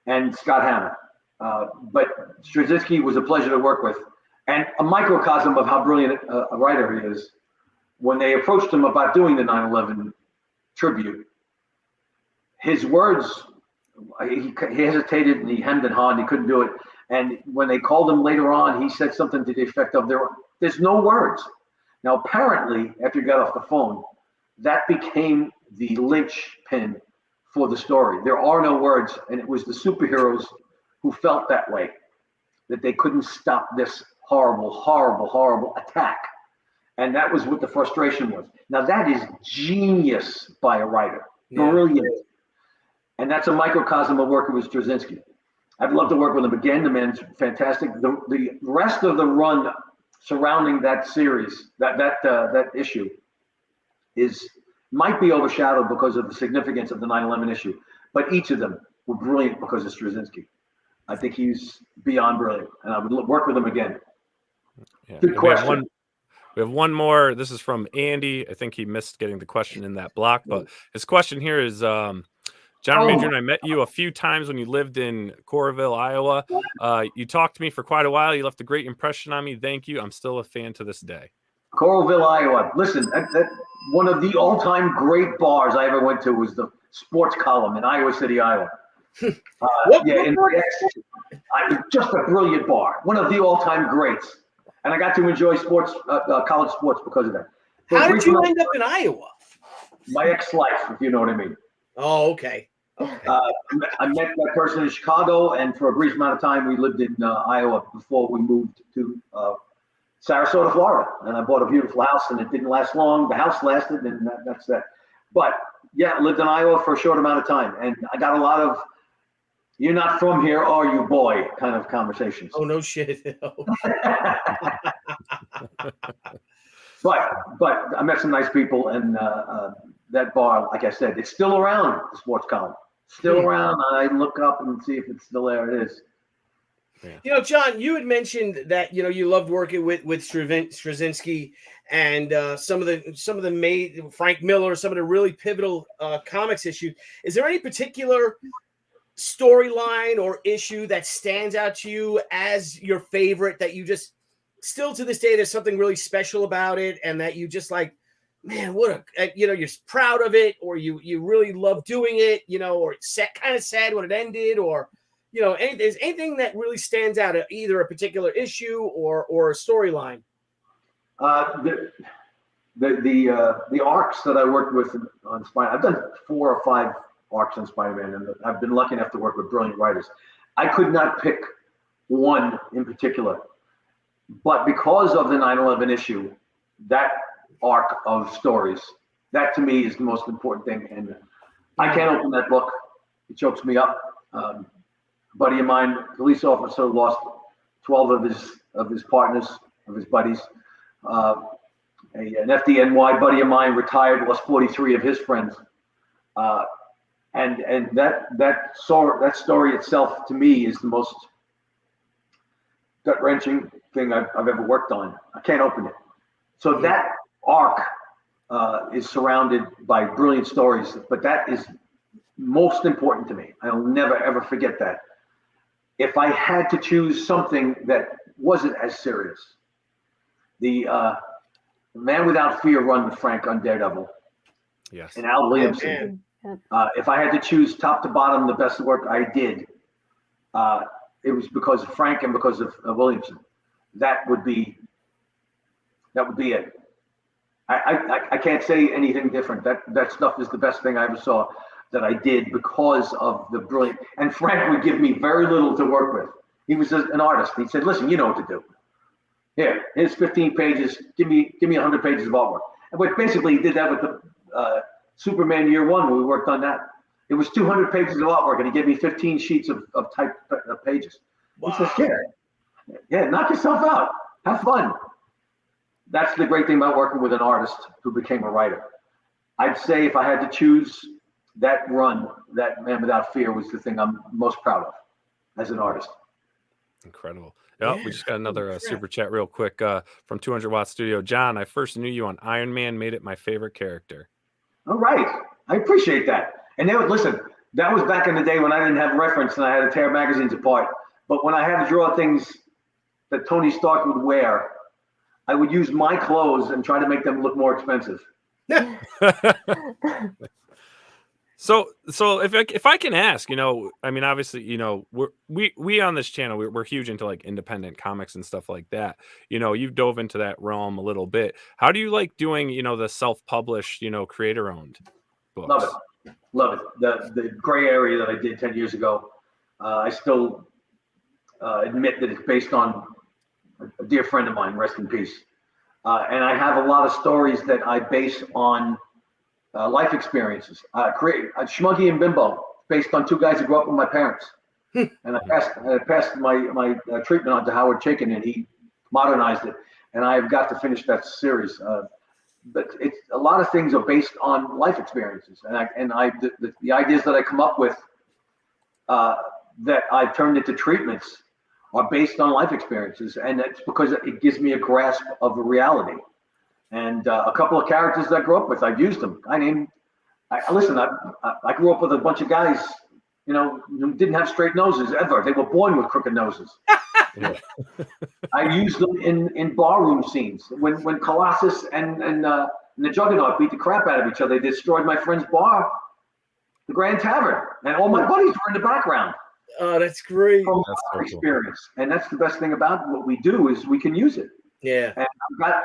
and Scott Hammer. But Straczynski was a pleasure to work with, and a microcosm of how brilliant a writer he is. When they approached him about doing the 9/11 tribute, his words, he hesitated and he hemmed and hawed and he couldn't do it. And when they called him later on, he said something to the effect of, there's no words. Now, apparently, after he got off the phone, that became the linchpin for the story. There are no words, and it was the superheroes who felt that way, that they couldn't stop this horrible, horrible, horrible attack. And that was what the frustration was. Now, that is genius by a writer. Brilliant. And that's a microcosm of working with Straczynski. I'd love to work with him again. The man's fantastic. The rest of the run surrounding that series, that issue, might be overshadowed because of the significance of the 9/11 issue. But each of them were brilliant because of Straczynski. I think he's beyond brilliant, and I would work with him again. Yeah. Good question. We have one more. This is from Andy. I think he missed getting the question in that block, but his question here is, John Adrian, I met you a few times when you lived in Coralville, Iowa. You talked to me for quite a while. You left a great impression on me. Thank you. I'm still a fan to this day. Coralville, Iowa. Listen, that one of the all-time great bars I ever went to was the sports column in Iowa City, Iowa. Just a brilliant bar. One of the all-time greats. And I got to enjoy sports, college sports because of that. How did you end up in Iowa? My ex-life, if you know what I mean. Oh, okay. I met that person in Chicago, and for a brief amount of time, we lived in Iowa before we moved to Sarasota, Florida. And I bought a beautiful house, and it didn't last long. The house lasted, and that's that. But yeah, I lived in Iowa for a short amount of time, and I got a lot of "you're not from here, are you, boy?" kind of conversations. Oh, no shit. But I met some nice people, and that bar, like I said, it's still around, the sports column. Still around. I look up and see if it's still there. It is. Yeah. John, you had mentioned that you loved working with Straczynski and some of the Frank Miller, some of the really pivotal comics issues. Is there any particular storyline or issue that stands out to you as your favorite, that you just still to this day there's something really special about it, and that you just like, man, you're proud of it, or you really love doing it, or it's kind of sad when it ended, or is anything that really stands out, either a particular issue or a storyline? The arcs that I worked with on Spider, I've done 4 or 5 arcs on Spider-Man, and I've been lucky enough to work with brilliant writers. I could not pick one in particular, but because of the 9/11 issue, that arc of stories, that to me is the most important thing. And I can't open that book; it chokes me up. A buddy of mine, police officer, lost 12 of his partners, of his buddies. An FDNY buddy of mine retired, lost 43 of his friends. And that story itself to me is the most gut-wrenching thing I've ever worked on. I can't open it. So that arc is surrounded by brilliant stories, but that is most important to me. I'll never, ever forget that. If I had to choose something that wasn't as serious, the Man Without Fear run with Frank on Daredevil. Yes. And Al Williamson. If I had to choose top to bottom the best work I did, it was because of Frank and because of Williamson. That would be it. I can't say anything different. That stuff is the best thing I ever saw that I did because of the brilliant. And Frank would give me very little to work with. He was an artist. He said, "Listen, you know what to do. Here's 15 pages. Give me 100 pages of artwork." And but basically, he did that with the Superman Year One when we worked on that. It was 200 pages of artwork, and he gave me 15 sheets of typed pages. Wow. He says, "Yeah, knock yourself out. Have fun." That's the great thing about working with an artist who became a writer. I'd say if I had to choose that run, that Man Without Fear was the thing I'm most proud of as an artist. Incredible. Yeah, we just got another super chat real quick from 200 Watt Studio. John, I first knew you on Iron Man, made it my favorite character. All right. I appreciate that. And they would listen, that was back in the day when I didn't have reference and I had to tear magazines apart. But when I had to draw things that Tony Stark would wear, I would use my clothes and try to make them look more expensive. So if I can ask, I mean, obviously, we on this channel, we're huge into like independent comics and stuff like that. You've dove into that realm a little bit. How do you like doing, the self-published, creator-owned books? Love it. The gray area that I did 10 years ago, I still admit that it's based on a dear friend of mine, rest in peace. And I have a lot of stories that I base on life experiences. Schmuggy and Bimbo, based on two guys who grew up with my parents. And I passed my treatment on to Howard Chaykin, and he modernized it. And I've got to finish that series. But it's a lot of things are based on life experiences, and the ideas that I come up with that I've turned into treatments are based on life experiences, and it's because it gives me a grasp of the reality. And a couple of characters that I grew up with, I've used them. I grew up with a bunch of guys, who didn't have straight noses ever. They were born with crooked noses. I used them in barroom scenes. When Colossus and the Juggernaut beat the crap out of each other, they destroyed my friend's bar, the Grand Tavern, and all my buddies were in the background. Oh, that's great. That's so experience, cool. And that's the best thing about what we do is we can use it. Yeah. And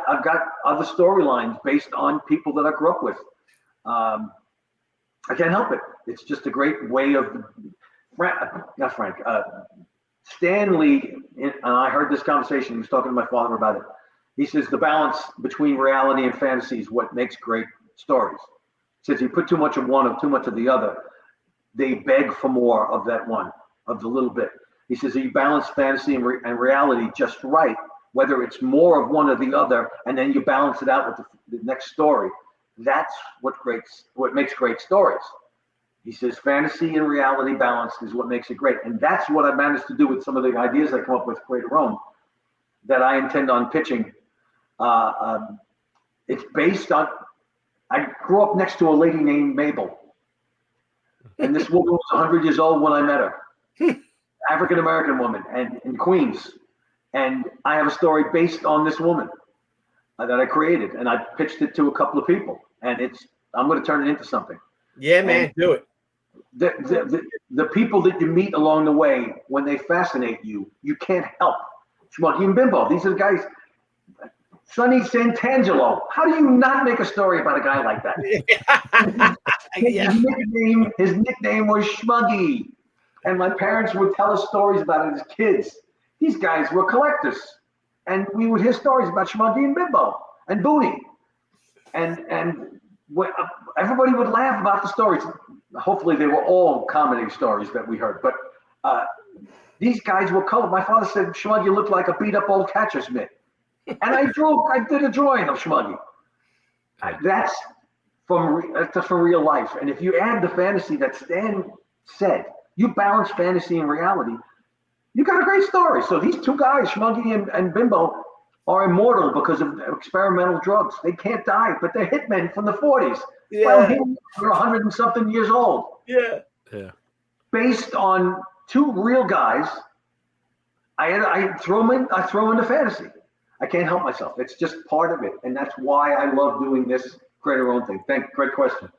I've got other storylines based on people that I grew up with. I can't help it. It's just a great way of Stan Lee, and I heard this conversation. He was talking to my father about it. He says the balance between reality and fantasy is what makes great stories. He says you put too much of one or too much of the other, they beg for more of that one, of the little bit. He says you balance fantasy and reality just right, whether it's more of one or the other, and then you balance it out with the next story. That's what makes great stories. He says fantasy and reality balance is what makes it great. And that's what I managed to do with some of the ideas I come up with Creator Own that I intend on pitching. It's based on, I grew up next to a lady named Mabel. And this woman was 100 years old when I met her. African-American woman and in Queens. And I have a story based on this woman that I created. And I pitched it to a couple of people. And I'm going to turn it into something. Yeah, man, do it. The people that you meet along the way, when they fascinate you, you can't help. Schmucky and Bimbo, these are the guys. Sonny Santangelo. How do you not make a story about a guy like that? His nickname was Schmuggy. And my parents would tell us stories about it as kids. These guys were collectors. And we would hear stories about Schmuggy and Bimbo and Booney. And everybody would laugh about the stories. Hopefully they were all comedy stories that we heard. But these guys were colored. My father said Schmuggy looked like a beat up old catcher's mitt. And I did a drawing of Schmuggy. That's from real life. And if you add the fantasy that Stan said, you balance fantasy and reality, you got a great story. So these two guys, Schmuggy and Bimbo, are immortal because of experimental drugs. They can't die, but they're hitmen from the 40s. Yeah. Well, they're 100 and something years old. Yeah. Yeah. Based on two real guys, I throw them in the fantasy. I can't help myself. It's just part of it, and that's why I love doing this create your own thing. Great question.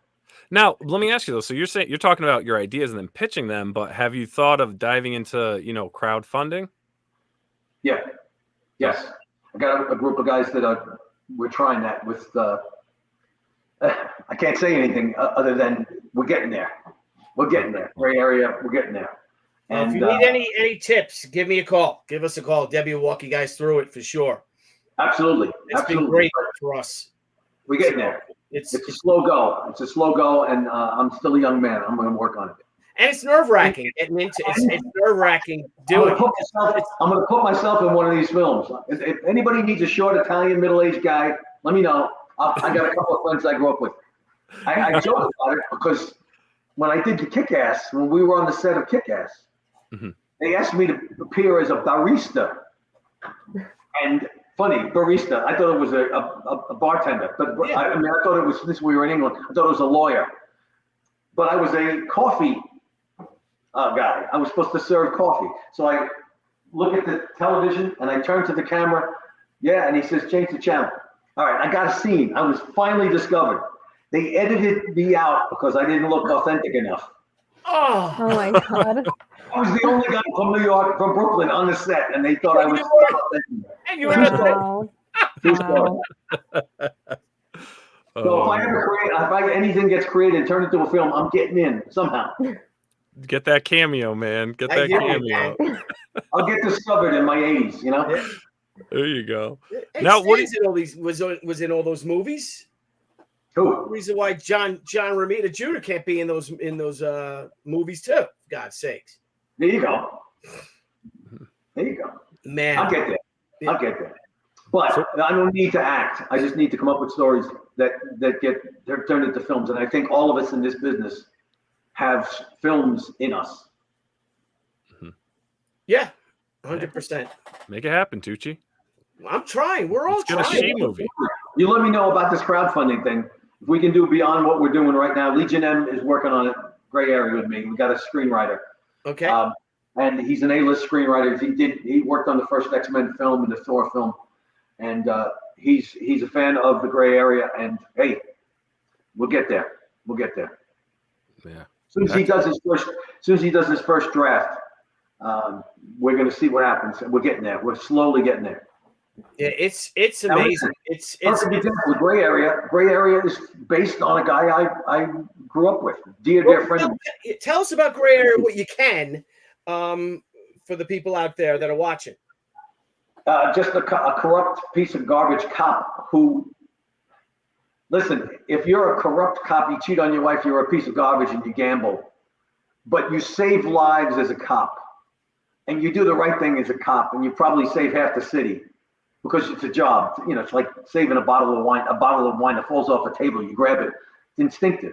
Now, let me ask you though. So you're talking about your ideas and then pitching them, but have you thought of diving into, crowdfunding? Yeah. Yes. I got a group of guys that we're trying that with. I can't say anything other than we're getting there. We're getting there. Gray area. We're getting there. And if you need any tips, give me a call. Give us a call. Debbie will walk you guys through it for sure. Absolutely. It's been great for us. We're getting there. It's a slow go. It's a slow go, and I'm still a young man. I'm going to work on it. And it's nerve-wracking getting into it. It's nerve-wracking doing it. I'm going to put myself in one of these films. If anybody needs a short Italian middle-aged guy, let me know. I got a couple of friends I grew up with. I joke about it because when I did the Kick-Ass, when we were on the set of Kick-Ass, they asked me to appear as a barista. And funny, barista. I thought it was a bartender, but yeah. I thought it was, since we were in England, I thought it was a lawyer. But I was a coffee guy. I was supposed to serve coffee. So I look at the television and I turn to the camera. Yeah, and he says, change the channel. All right, I got a scene. I was finally discovered. They edited me out because I didn't look authentic enough. Oh my God. I was the only guy from New York, from Brooklyn on the set, and they thought I was authentic. And you were So if anything gets created, turn it into a film, I'm getting in somehow. Get that cameo, man. Get that cameo. I'll get discovered in my 80s, you know? Yeah. There you go. Now, what is in all these? Was in all those movies? Who? The reason why John Romita Jr. can't be in those movies too. For God's sakes. There you go. There you go. Man, I'll get there. I'll get there. But I don't need to act. I just need to come up with stories that get turned into films. And I think all of us in this business have films in us. Yeah, 100%. Make it happen, Tucci. I'm trying. We're all trying. Get a she movie. You let me know about this crowdfunding thing. If we can do beyond what we're doing right now, Legion M is working on it. Gray area with me. We got a screenwriter. Okay. And he's an A-list screenwriter. He worked on the first X-Men film and the Thor film, and he's a fan of the Gray area. And hey, we'll get there. We'll get there. Yeah. As soon as he does his first draft, we're going to see what happens. We're getting there. We're slowly getting there. Yeah, it's amazing. It's the Gray area. Gray area is based on a guy I grew up with. Dear friend. Tell us about Gray area, what you can, for the people out there that are watching. Just a corrupt piece of garbage cop who. Listen, if you're a corrupt cop, you cheat on your wife, you're a piece of garbage and you gamble. But you save lives as a cop. And you do the right thing as a cop, and you probably save half the city because it's a job. You know, it's like saving a bottle of wine that falls off a table. You grab it. It's instinctive.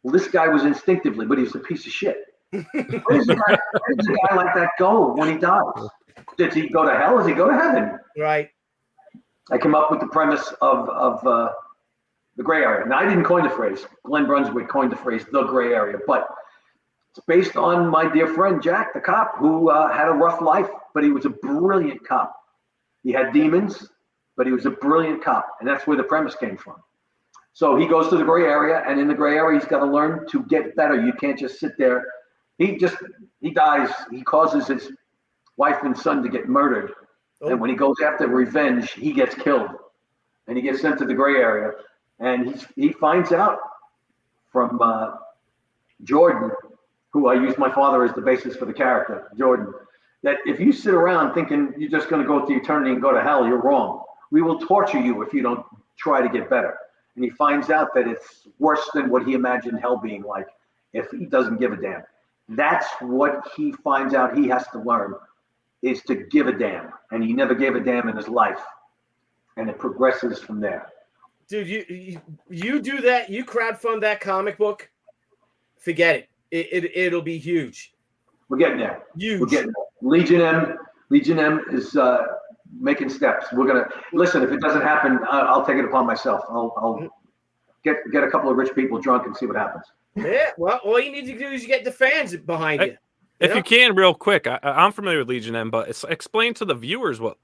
Well, this guy was instinctively, but he was a piece of shit. Where does a guy like that go when he dies? Does he go to hell? Does he go to heaven? Right. I came up with the premise of the gray area. Now, I didn't coin the phrase. Glenn Brunswick coined the phrase, the gray area. But it's based on my dear friend, Jack, the cop, who had a rough life, but he was a brilliant cop. He had demons, but he was a brilliant cop. And that's where the premise came from. So he goes to the gray area, and in the gray area, he's got to learn to get better. You can't just sit there. He dies. He causes his wife and son to get murdered. Oh. And when he goes after revenge, he gets killed. And he gets sent to the gray area. And he finds out from Jordan, who I use my father as the basis for the character, Jordan, that if you sit around thinking you're just going to go to eternity and go to hell, you're wrong. We will torture you if you don't try to get better. And he finds out that it's worse than what he imagined hell being like if he doesn't give a damn. That's what he finds out he has to learn, is to give a damn. And he never gave a damn in his life. And it progresses from there. Dude, you do that, you crowdfund that comic book, forget it. It'll be huge. We're getting there. Huge. We're getting there. Legion M is making steps. We're gonna listen. If it doesn't happen, I'll take it upon myself. I'll get a couple of rich people drunk and see what happens. Yeah, well, all you need to do is you get the fans behind you. If you can, real quick, I'm familiar with Legion M, but explain to the viewers what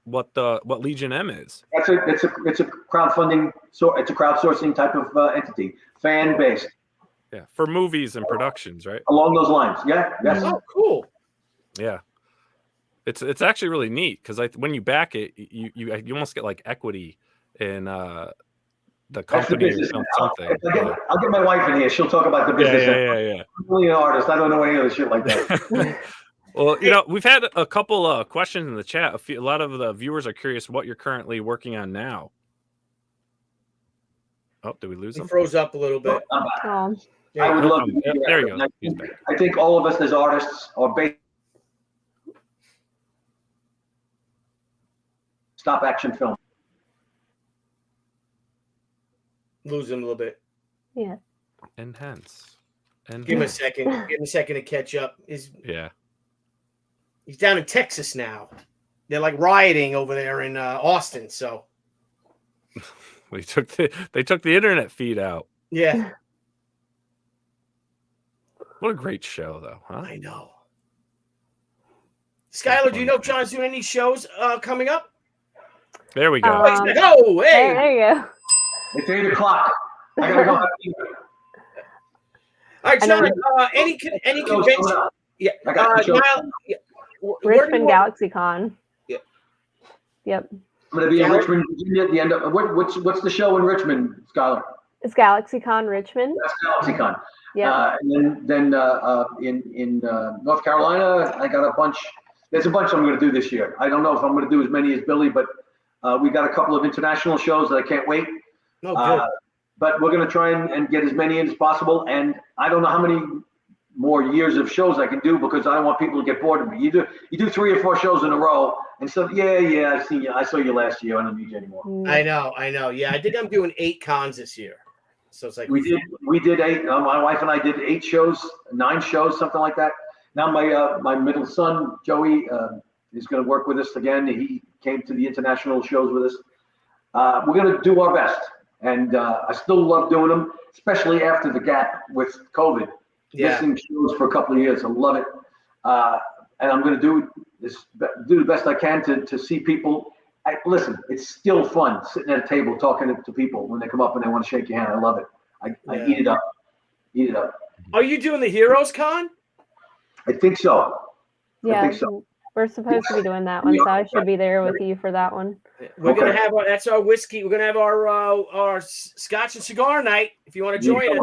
Legion M is. It's a crowdfunding, so it's a crowdsourcing type of entity, fan based. Yeah, for movies and productions, right? Along those lines, yeah. Yes. Oh, cool. Yeah, it's actually really neat because when you back it, you almost get like equity in the company or something. I'll get my wife in here. She'll talk about the business. Yeah. I'm really an artist. I don't know any other shit like that. Well, we've had a couple questions in the chat. A lot of the viewers are curious what you're currently working on now. Oh, did we lose him? He froze up a little bit. Oh. I would love to. There you go. He's back. I think all of us as artists are based. Stop action film. Lose him a little bit. Yeah. Enhance. Give him a second. Give him a second to catch up. He's down in Texas now. They're like rioting over there in Austin. So they took the internet feed out. Yeah. What a great show, though, huh? I know. Skylar, do you know if John's doing any shows coming up? There we go. Oh, hey. There you go. It's 8 o'clock. I gotta go. All right, John. Any convention? Yeah. Richmond GalaxyCon. Yeah. Yep. I'm gonna be in Richmond, Virginia at the end of what's the show in Richmond, Skylar? It's GalaxyCon Richmond. That's GalaxyCon. Yeah. And then in North Carolina, I got a bunch. There's a bunch I'm going to do this year. I don't know if I'm going to do as many as Billy, but we got a couple of international shows that I can't wait. Oh, good. But we're going to try and get as many in as possible. And I don't know how many more years of shows I can do because I don't want people to get bored of me. You do 3 or 4 shows in a row, and so yeah, I've seen you. I saw you last year. I don't need you anymore. I know. Yeah, I think I'm doing 8 cons this year. So it's like we did 8. My wife and I did 8 shows, 9 shows, something like that. Now my middle son Joey is going to work with us again. He came to the international shows with us. We're going to do our best, and I still love doing them, especially after the gap with COVID. Yeah. Missing shows for a couple of years. I love it, and I'm going to do the best I can to see people. Listen, it's still fun sitting at a table talking to people when they come up and they want to shake your hand. I love it. I eat it up. Eat it up. Are you doing the Heroes Con? I think so. Yeah, I think so. We're supposed to be doing that one, so I should be there with you for that one. We're gonna have that's our whiskey. We're gonna have our Scotch and cigar night. If you want to join us,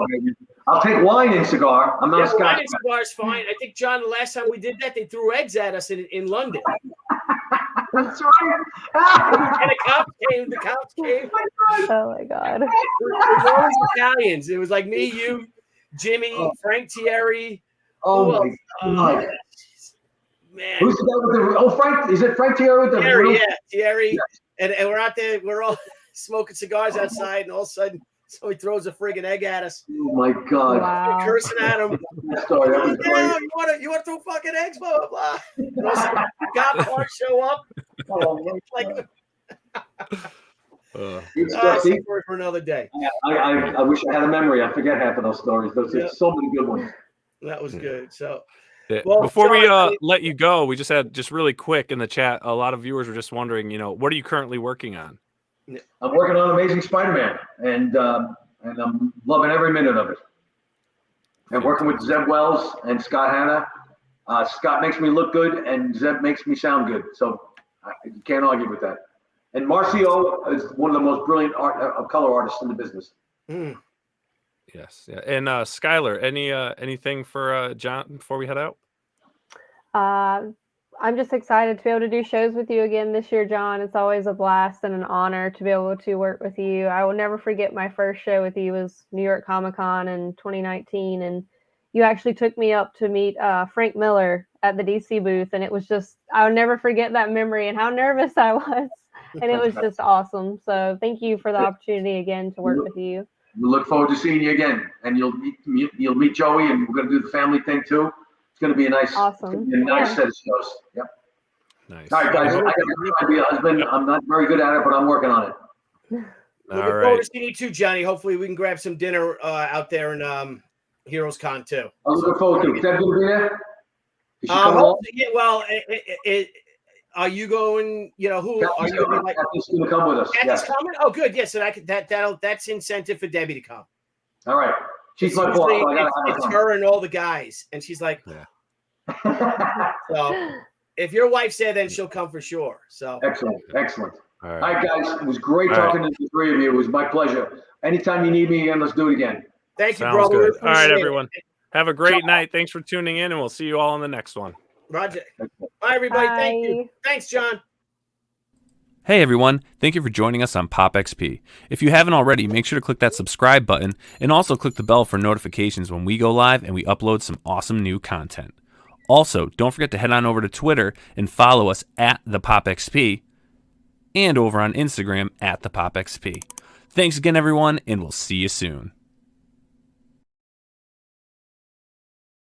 I'll take wine and cigar. I'm not a Scotch. Wine and cigar is fine. I think John, the last time we did that, they threw eggs at us in London. That's right. And the cops came. Oh my God. It was always Italians. It was like me, you, Jimmy, Frank Thierry. Oh my God. Man. Who's the guy with the Frank? Is it Frank Thierry? Thierry. Yes. And we're out there, we're all smoking cigars outside, and all of a sudden so he throws a friggin' egg at us. Oh my God. Wow. Cursing at him. Sorry, that was great. You want to throw fucking eggs, blah blah blah. And all of a sudden, cop cars show up. Like story for another day. I wish I had a memory. I forget half of those stories. Those are so many good ones. That was good. So, well, before we let you go, we just really quick in the chat. A lot of viewers were just wondering, what are you currently working on? I'm working on Amazing Spider-Man, and I'm loving every minute of it. And working with Zeb Wells and Scott Hanna. Scott makes me look good, and Zeb makes me sound good. So you can't argue with that. And Marcio is one of the most brilliant color artists in the business. Mm. Yes, yeah. And Skylar, anything for John before we head out? I'm just excited to be able to do shows with you again this year, John. It's always a blast and an honor to be able to work with you. I will never forget my first show with you was New York Comic Con in 2019, and you actually took me up to meet Frank Miller at the DC booth, and it was just, I'll never forget that memory and how nervous I was, and it was just awesome. So thank you for the opportunity again to work with you. We look forward to seeing you again, and you'll meet Joey, and we're going to do the family thing too. It's going to be a nice, awesome. set of shows. Yep. Nice. All right, guys. I gotta be a husband. I'm not very good at it, but I'm working on it. Looking forward to seeing you too, Johnny. Hopefully, we can grab some dinner out there in Heroes Con too. I'm looking forward to it. Deb gonna be there? Is she coming along? Yeah, well, are you going? You know, who are you going to like? Kathy's gonna come with us. Kathy's Yes. coming. Oh, good. Yeah, so that's incentive for Debbie to come. All right. She's my boss. Usually So I gotta have it's her her and all the guys, and she's like, come. so if your wife's there, then she'll come for sure. So Excellent. Excellent. All All right. right, guys. It was great All talking to the three of you. It was my pleasure. Anytime you need me again, let's do it again. thank you, Sounds brother. good. All right, Appreciate it. everyone. Have a great night. Thanks for tuning in, and we'll see you all on the next one. Roger. Bye, everybody. Thank you. Bye. Thanks, John. Hey everyone, thank you for joining us on POPXP. If you haven't already, make sure to click that subscribe button and also click the bell for notifications when we go live and we upload some awesome new content. Also, don't forget to head on over to Twitter and follow us at the POPXP and over on Instagram at the POPXP. Thanks again everyone, and we'll see you soon.